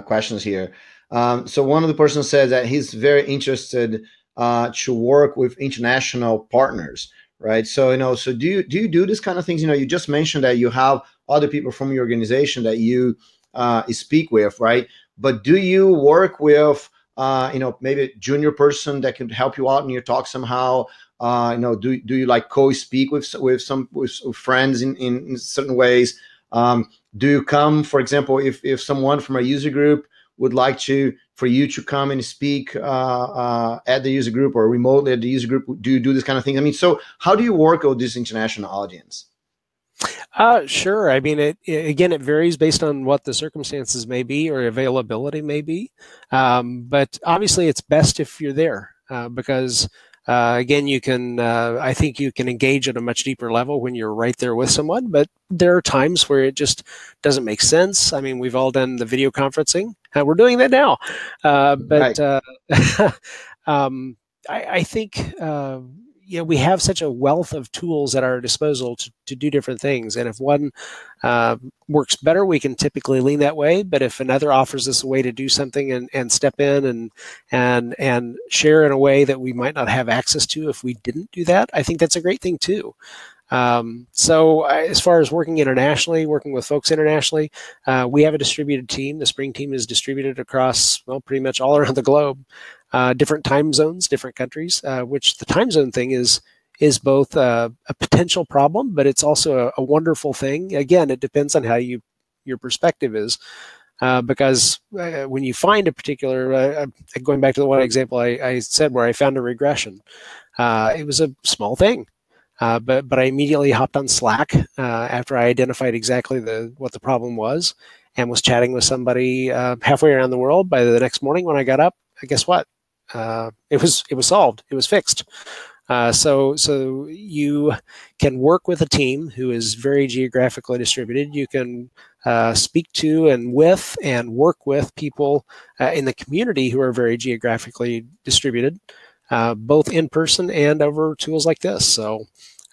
questions here. So one of the persons said that he's very interested to work with international partners, right? So so do you do this kind of things? You just mentioned that you have other people from your organization that you speak with, right? But do you work with maybe a junior person that can help you out in your talk somehow? Do you like co-speak with friends in certain ways? Do you come, for example, if someone from a user group would like for you to come and speak at the user group or remotely at the user group, do you do this kind of thing? I mean, so how do you work with this international audience? Sure. I mean, it varies based on what the circumstances may be or availability may be. But obviously, it's best if you're there because again, I think you can engage at a much deeper level when you're right there with someone, but there are times where it just doesn't make sense. I mean, we've all done the video conferencing. We're doing that now. But I think, we have such a wealth of tools at our disposal to do different things. And if one works better, we can typically lean that way. But if another offers us a way to do something and step in and share in a way that we might not have access to if we didn't do that, I think that's a great thing too. So as far as working internationally, working with folks internationally, we have a distributed team. The Spring team is distributed across, pretty much all around the globe. Different time zones, different countries, which the time zone thing is both a potential problem, but it's also a wonderful thing. Again, it depends on how your perspective is, because when you find a particular, going back to the one example I said where I found a regression, it was a small thing, but I immediately hopped on Slack after I identified exactly what the problem was, and was chatting with somebody halfway around the world. By the next morning when I got up, guess what? It was solved. It was fixed. So you can work with a team who is very geographically distributed. You can speak to and work with people in the community who are very geographically distributed, both in person and over tools like this. So,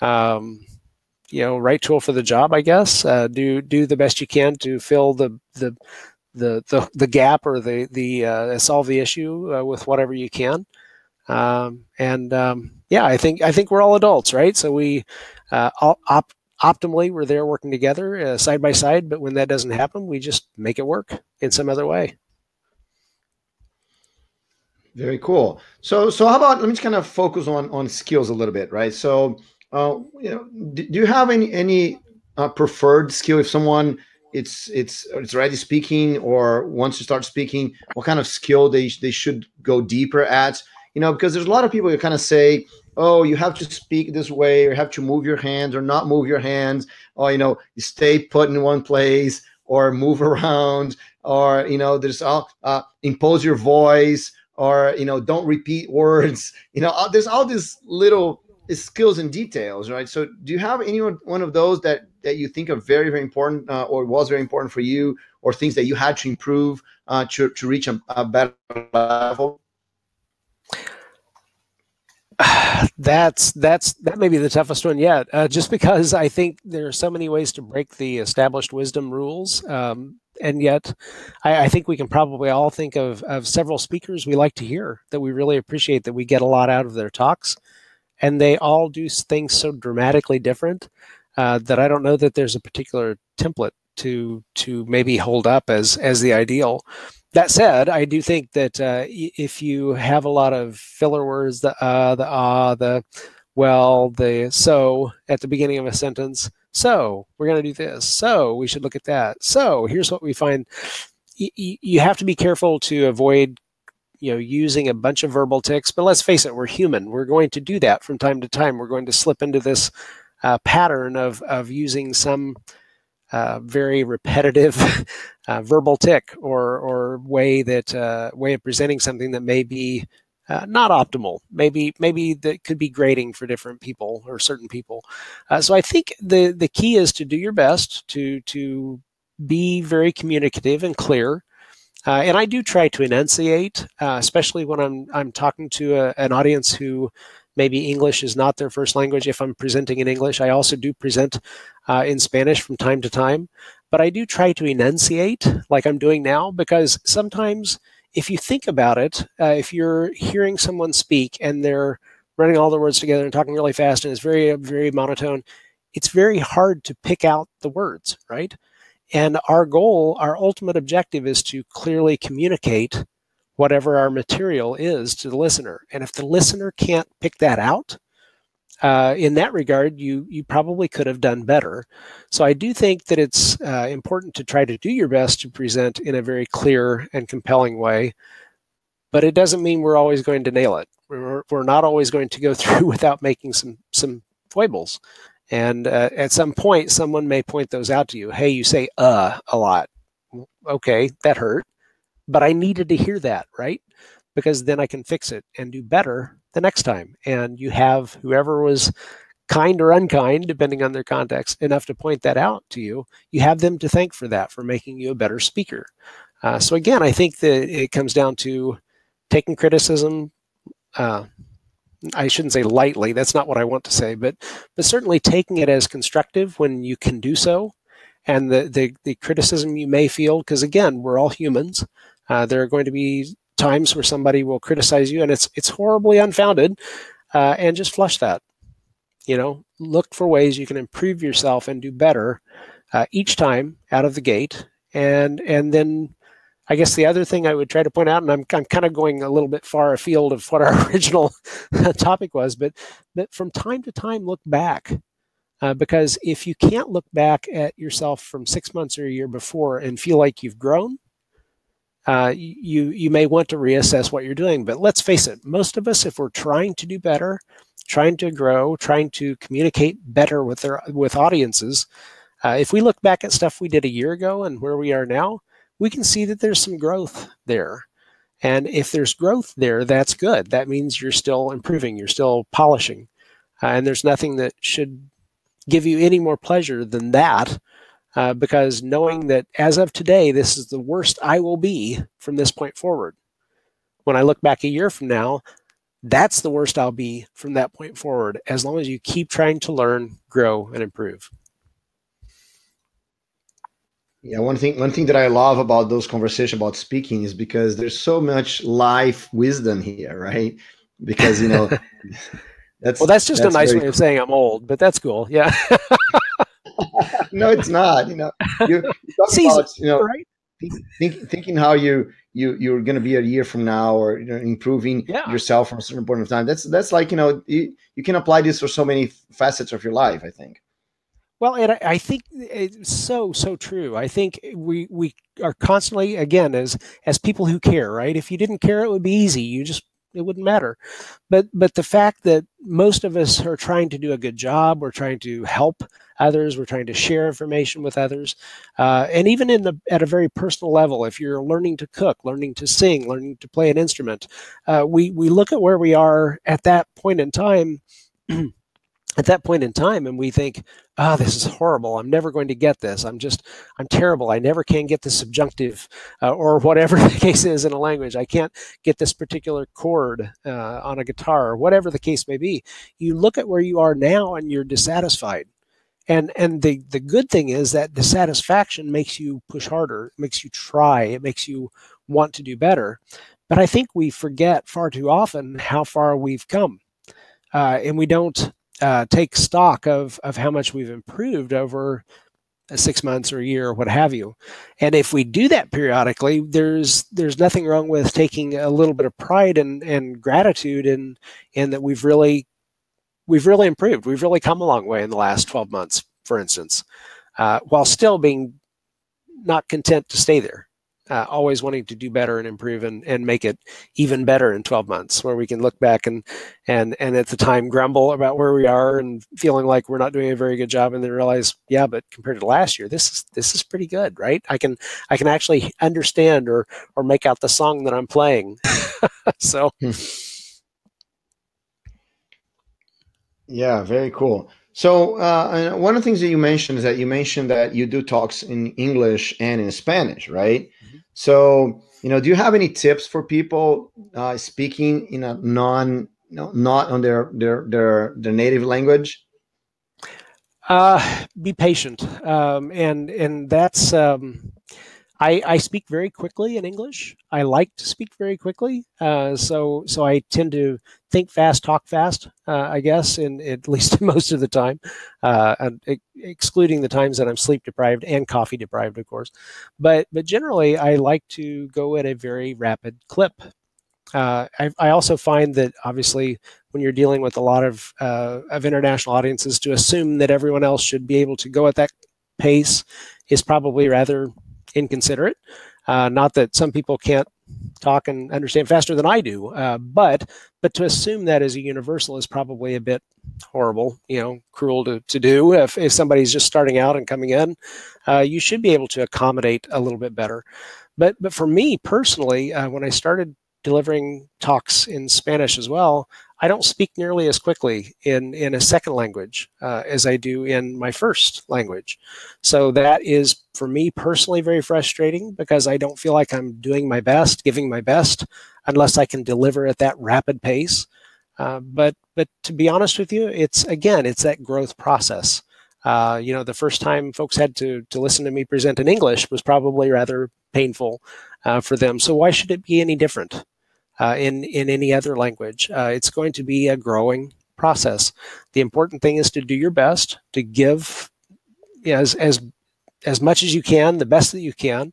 right tool for the job, I guess. Do the best you can to fill the gap or the solve the issue with whatever you can. I think we're all adults, right? So we optimally we're there working together side by side, but when that doesn't happen, we just make it work in some other way. Very cool. So how about, let me just kind of focus on skills a little bit, right? So do you have any preferred skill if someone it's already speaking or wants to start speaking, what kind of skill they should go deeper at? Because there's a lot of people who kind of say, oh, you have to speak this way, or you have to move your hands or not move your hands, or you stay put in one place or move around, or there's all impose your voice, or don't repeat words. There's all these little skills and details, right? So do you have any one of those that you think are very, very important, or was very important for you, or things that you had to improve to reach a better level? That may be the toughest one yet, just because I think there are so many ways to break the established wisdom rules. And yet I think we can probably all think of several speakers we like to hear that we really appreciate, that we get a lot out of their talks. And they all do things so dramatically different that I don't know that there's a particular template to maybe hold up as the ideal. That said, I do think that if you have a lot of filler words, the well, the so at the beginning of a sentence, so we're going to do this, so we should look at that, so here's what we find, you have to be careful to avoid using a bunch of verbal tics. But let's face it, we're human. We're going to do that from time to time. We're going to slip into this pattern of using some very repetitive verbal tick or way of presenting something that may be not optimal. Maybe that could be grating for different people or certain people. So I think the key is to do your best to be very communicative and clear. And I do try to enunciate, especially when I'm talking to an audience who maybe English is not their first language. If I'm presenting in English, I also do present in Spanish from time to time. But I do try to enunciate like I'm doing now, because sometimes if you think about it, if you're hearing someone speak and they're running all the words together and talking really fast and it's very, very monotone, it's very hard to pick out the words, right? And our goal, our ultimate objective, is to clearly communicate whatever our material is to the listener. And if the listener can't pick that out, in that regard, you probably could have done better. So I do think that it's important to try to do your best to present in a very clear and compelling way. But it doesn't mean we're always going to nail it. We're not always going to go through without making some foibles. And at some point, someone may point those out to you. Hey, you say a lot. Okay, that hurt. But I needed to hear that, right? Because then I can fix it and do better the next time. And you have whoever was kind or unkind, depending on their context, enough to point that out to you. You have them to thank for that, for making you a better speaker. So again, I think that it comes down to taking criticism, I shouldn't say lightly, that's not what I want to say, but certainly taking it as constructive when you can do so. And the criticism you may feel, because again, we're all humans. There are going to be times where somebody will criticize you and it's horribly unfounded, and just flush that. Look for ways you can improve yourself and do better each time out of the gate. And then I guess the other thing I would try to point out, and I'm kind of going a little bit far afield of what our original topic was, but from time to time, look back. Because if you can't look back at yourself from 6 months or a year before and feel like you've grown, you may want to reassess what you're doing. But let's face it, most of us, if we're trying to do better, trying to grow, trying to communicate better with audiences, if we look back at stuff we did a year ago and where we are now, we can see that there's some growth there. And if there's growth there, that's good. That means you're still improving, you're still polishing. And there's nothing that should give you any more pleasure than that, because knowing that as of today, this is the worst I will be from this point forward. When I look back a year from now, that's the worst I'll be from that point forward, as long as you keep trying to learn, grow, and improve. Yeah, one thing that I love about those conversations about speaking is because there's so much life wisdom here, right? Because that's just a nice way of saying I'm old, but that's cool. Yeah. No, it's not. You talk about right? thinking how you're going to be a year from now, or improving yourself from a certain point of time. That's like you can apply this for so many facets of your life, I think. Well, and I think it's so true. I think we are constantly, again, as people who care, right? If you didn't care, it would be easy. It wouldn't matter. But the fact that most of us are trying to do a good job, we're trying to help others, we're trying to share information with others, and even at a very personal level, if you're learning to cook, learning to sing, learning to play an instrument, we look at where we are at that point in time. And we think, this is horrible. I'm never going to get this. I'm terrible. I never can get the subjunctive or whatever the case is in a language. I can't get this particular chord on a guitar, or whatever the case may be. You look at where you are now and you're dissatisfied. And the good thing is that dissatisfaction makes you push harder, it makes you try, it makes you want to do better. But I think we forget far too often how far we've come. And we don't take stock of how much we've improved over 6 months or a year or what have you. And if we do that periodically, there's nothing wrong with taking a little bit of pride and gratitude in that we've really improved. We've really come a long way in the last 12 months, for instance, while still being not content to stay there. always wanting to do better and improve and make it even better in 12 months, where we can look back and at the time grumble about where we are and feeling like we're not doing a very good job, and then realize, yeah, but compared to last year, this is pretty good, right? I can actually understand or make out the song that I'm playing. So. Yeah, very cool. So one of the things that you mentioned is that you do talks in English and in Spanish, right? Mm-hmm. So, do you have any tips for people speaking in a not on their native language? Be patient, and that's. I speak very quickly in English. I like to speak very quickly, so I tend to think fast, talk fast. I guess, in at least most of the time, excluding the times that I'm sleep deprived and coffee deprived, of course. But generally, I like to go at a very rapid clip. I also find that obviously when you're dealing with a lot of international audiences, to assume that everyone else should be able to go at that pace is probably rather inconsiderate. Not that some people can't talk and understand faster than I do, but to assume that as a universal is probably a bit horrible, cruel to do. If somebody's just starting out and coming in, you should be able to accommodate a little bit better. But for me personally, when I started delivering talks in Spanish as well, I don't speak nearly as quickly in a second language as I do in my first language. So that is, for me personally, very frustrating, because I don't feel like I'm doing my best, giving my best, unless I can deliver at that rapid pace. But to be honest with you, it's that growth process. The first time folks had to listen to me present in English was probably rather painful for them. So why should it be any different in any other language? It's going to be a growing process. The important thing is to do your best, to give as much as you can, the best that you can,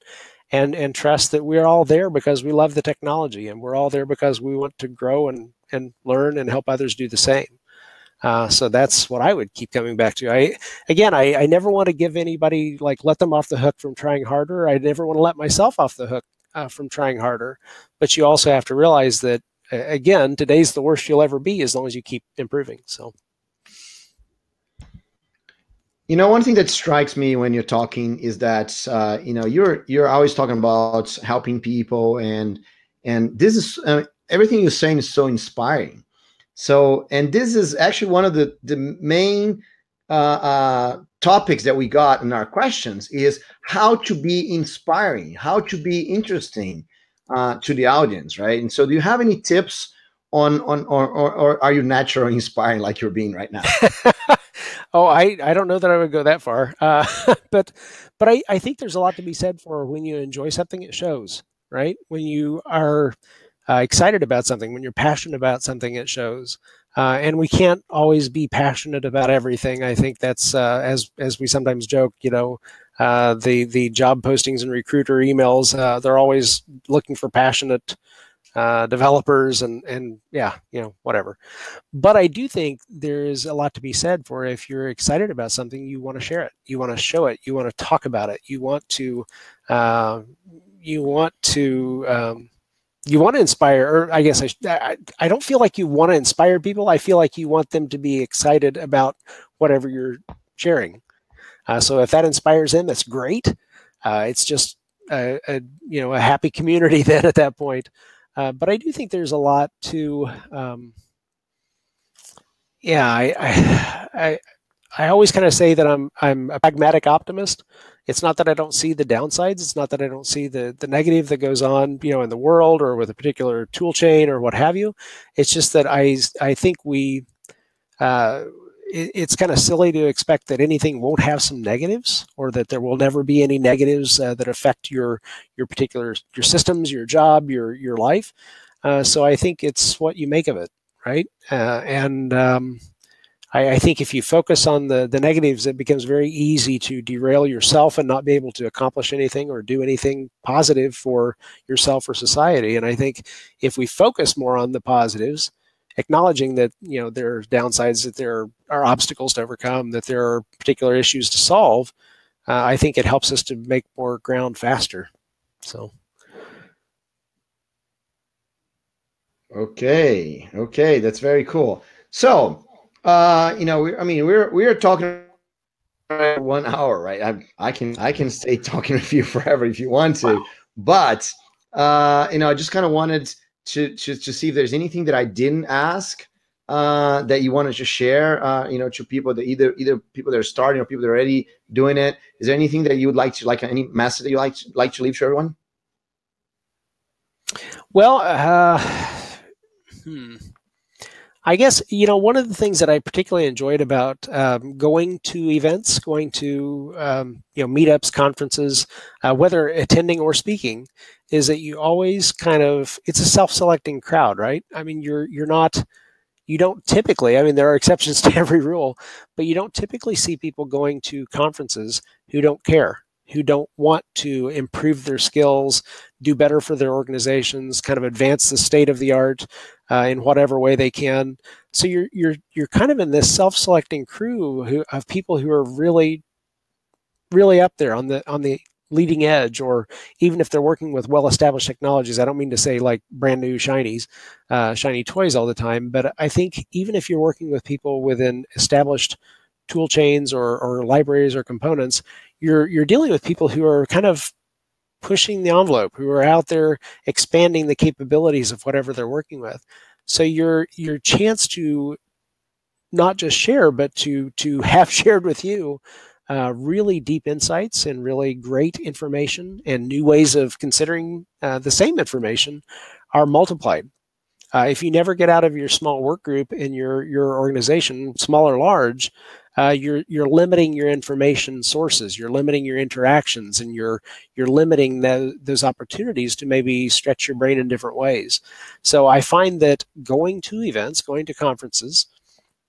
and trust that we're all there because we love the technology, and we're all there because we want to grow and learn and help others do the same. So that's what I would keep coming back to. I never want to give anybody, let them off the hook from trying harder. I never want to let myself off the hook from trying harder. But you also have to realize that, again, today's the worst you'll ever be as long as you keep improving. So, one thing that strikes me when you're talking is that you're always talking about helping people, and this is everything you're saying is so inspiring. So, and this is actually one of the main topics that we got in our questions, is how to be inspiring, how to be interesting to the audience, right? And so, do you have any tips on or are you naturally inspiring like you're being right now? Oh, I don't know that I would go that far, but I think there's a lot to be said for when you enjoy something, it shows, right? When you are excited about something, when you're passionate about something, it shows. And we can't always be passionate about everything. I think that's as we sometimes joke, the job postings and recruiter emails, they're always looking for passionate developers and whatever. But I do think there's a lot to be said for, if you're excited about something, you want to share it, you want to show it, you want to talk about it, you want to inspire, or I guess I don't feel like you want to inspire people. I feel like you want them to be excited about whatever you're sharing. So if that inspires them, that's great. It's just a happy community then at that point. But I do think there's a lot to, I always kind of say that I'm a pragmatic optimist. It's not that I don't see the downsides. It's not that I don't see the negative that goes on, in the world or with a particular tool chain or what have you. It's just that I think it's kind of silly to expect that anything won't have some negatives, or that there will never be any negatives that affect your systems, your job, your life. So I think it's what you make of it, right? I think if you focus on the negatives, it becomes very easy to derail yourself and not be able to accomplish anything or do anything positive for yourself or society. And I think if we focus more on the positives, acknowledging that there are downsides, that there are obstacles to overcome, that there are particular issues to solve, I think it helps us to make more ground faster. So. Okay, okay, that's very cool. So, I mean, we're talking 1 hour, right? I can stay talking with you forever if you want to, but I just kind of wanted to see if there's anything that I didn't ask that you wanted to share, to people that either people that are starting or people that are already doing it. Is there anything that you would like to any message that you like to leave to everyone? Well, hmm. I guess, one of the things that I particularly enjoyed about going to events, going to meetups, conferences, whether attending or speaking, is that you always it's a self-selecting crowd, right? I mean, you don't typically, I mean, there are exceptions to every rule, but you don't typically see people going to conferences who don't care, who don't want to improve their skills, do better for their organizations, kind of advance the state of the art in whatever way they can. So you're kind of in this self-selecting crew of people who are really really up there on the leading edge, or even if they're working with well-established technologies. I don't mean to say like brand new shiny toys all the time, but I think even if you're working with people within established tool chains or libraries or components, you're dealing with people who are kind of pushing the envelope, who are out there expanding the capabilities of whatever they're working with. So your chance to not just share, but to have shared with you really deep insights and really great information and new ways of considering the same information are multiplied. If you never get out of your small work group in your organization, small or large, you're limiting your information sources, you're limiting your interactions, and you're limiting those opportunities to maybe stretch your brain in different ways. So I find that going to events, going to conferences,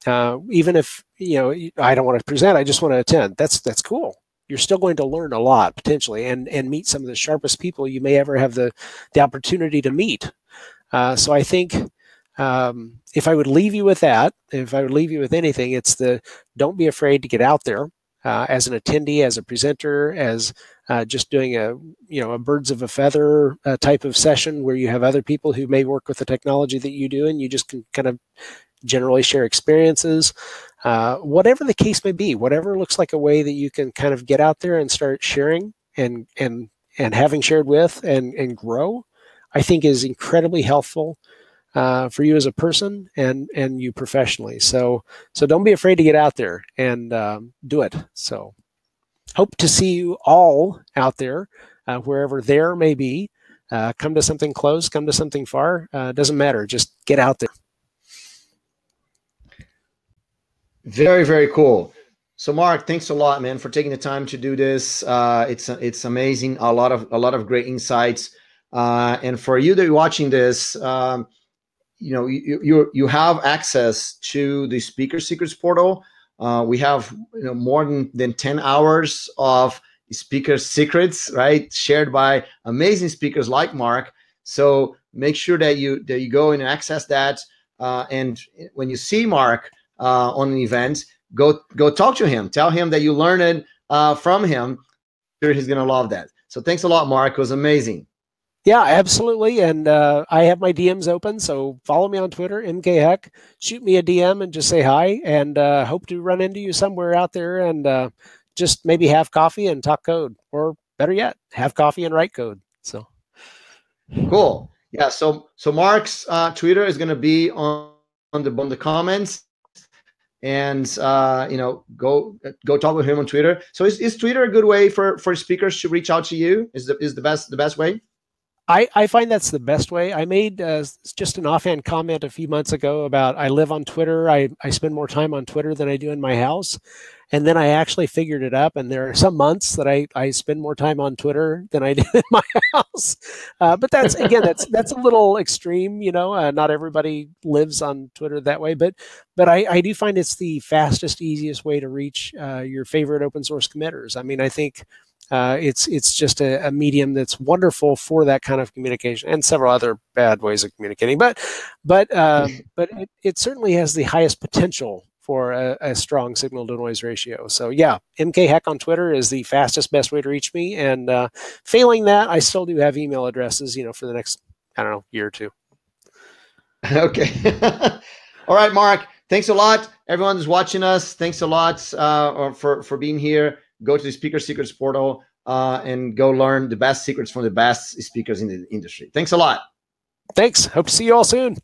even if I don't want to present, I just want to attend. That's cool. You're still going to learn a lot potentially, and meet some of the sharpest people you may ever have the opportunity to meet. So I think if I would leave you with that, if I would leave you with anything, it's don't be afraid to get out there as an attendee, as a presenter, as just doing a birds of a feather type of session where you have other people who may work with the technology that you do, and you just can kind of generally share experiences, whatever the case may be, whatever looks like a way that you can kind of get out there and start sharing and having shared with and grow, I think is incredibly helpful for you as a person and you professionally. So don't be afraid to get out there and do it. So hope to see you all out there, wherever there may be. Come to something close, come to something far. Doesn't matter. Just get out there. Very, very cool. So Mark, thanks a lot, man, for taking the time to do this. It's amazing. A lot of great insights. And for you that are watching this, you have access to the Speaker Secrets portal. We have more than 10 hours of speaker secrets, right, shared by amazing speakers like Mark. So make sure that you go and access that. And when you see Mark on an event, go talk to him. Tell him that you learned from him. Sure, he's gonna love that. So thanks a lot, Mark. It was amazing. Yeah, absolutely. And I have my DMs open, so follow me on Twitter, MKHeck. Shoot me a DM and just say hi. And hope to run into you somewhere out there and just maybe have coffee and talk code, or better yet, have coffee and write code. So cool. Yeah. So Mark's Twitter is gonna be on the comments. And go talk with him on Twitter. So is Twitter a good way for speakers to reach out to you? Is the best way? I find that's the best way. I made just an offhand comment a few months ago about I live on Twitter. I spend more time on Twitter than I do in my house. And then I actually figured it up. And there are some months that I spend more time on Twitter than I do in my house. But that's a little extreme. Not everybody lives on Twitter that way. But I do find it's the fastest, easiest way to reach your favorite open source committers. I mean, I think it's just a medium that's wonderful for that kind of communication, and several other bad ways of communicating. But it certainly has the highest potential for a strong signal to noise ratio. So yeah, MKHeck on Twitter is the fastest, best way to reach me. And failing that, I still do have email addresses, for the next, I don't know, year or two. Okay. All right, Mark. Thanks a lot. Everyone who's watching us, thanks a lot for being here. Go to the Speaker Secrets portal and go learn the best secrets from the best speakers in the industry. Thanks a lot. Thanks. Hope to see you all soon.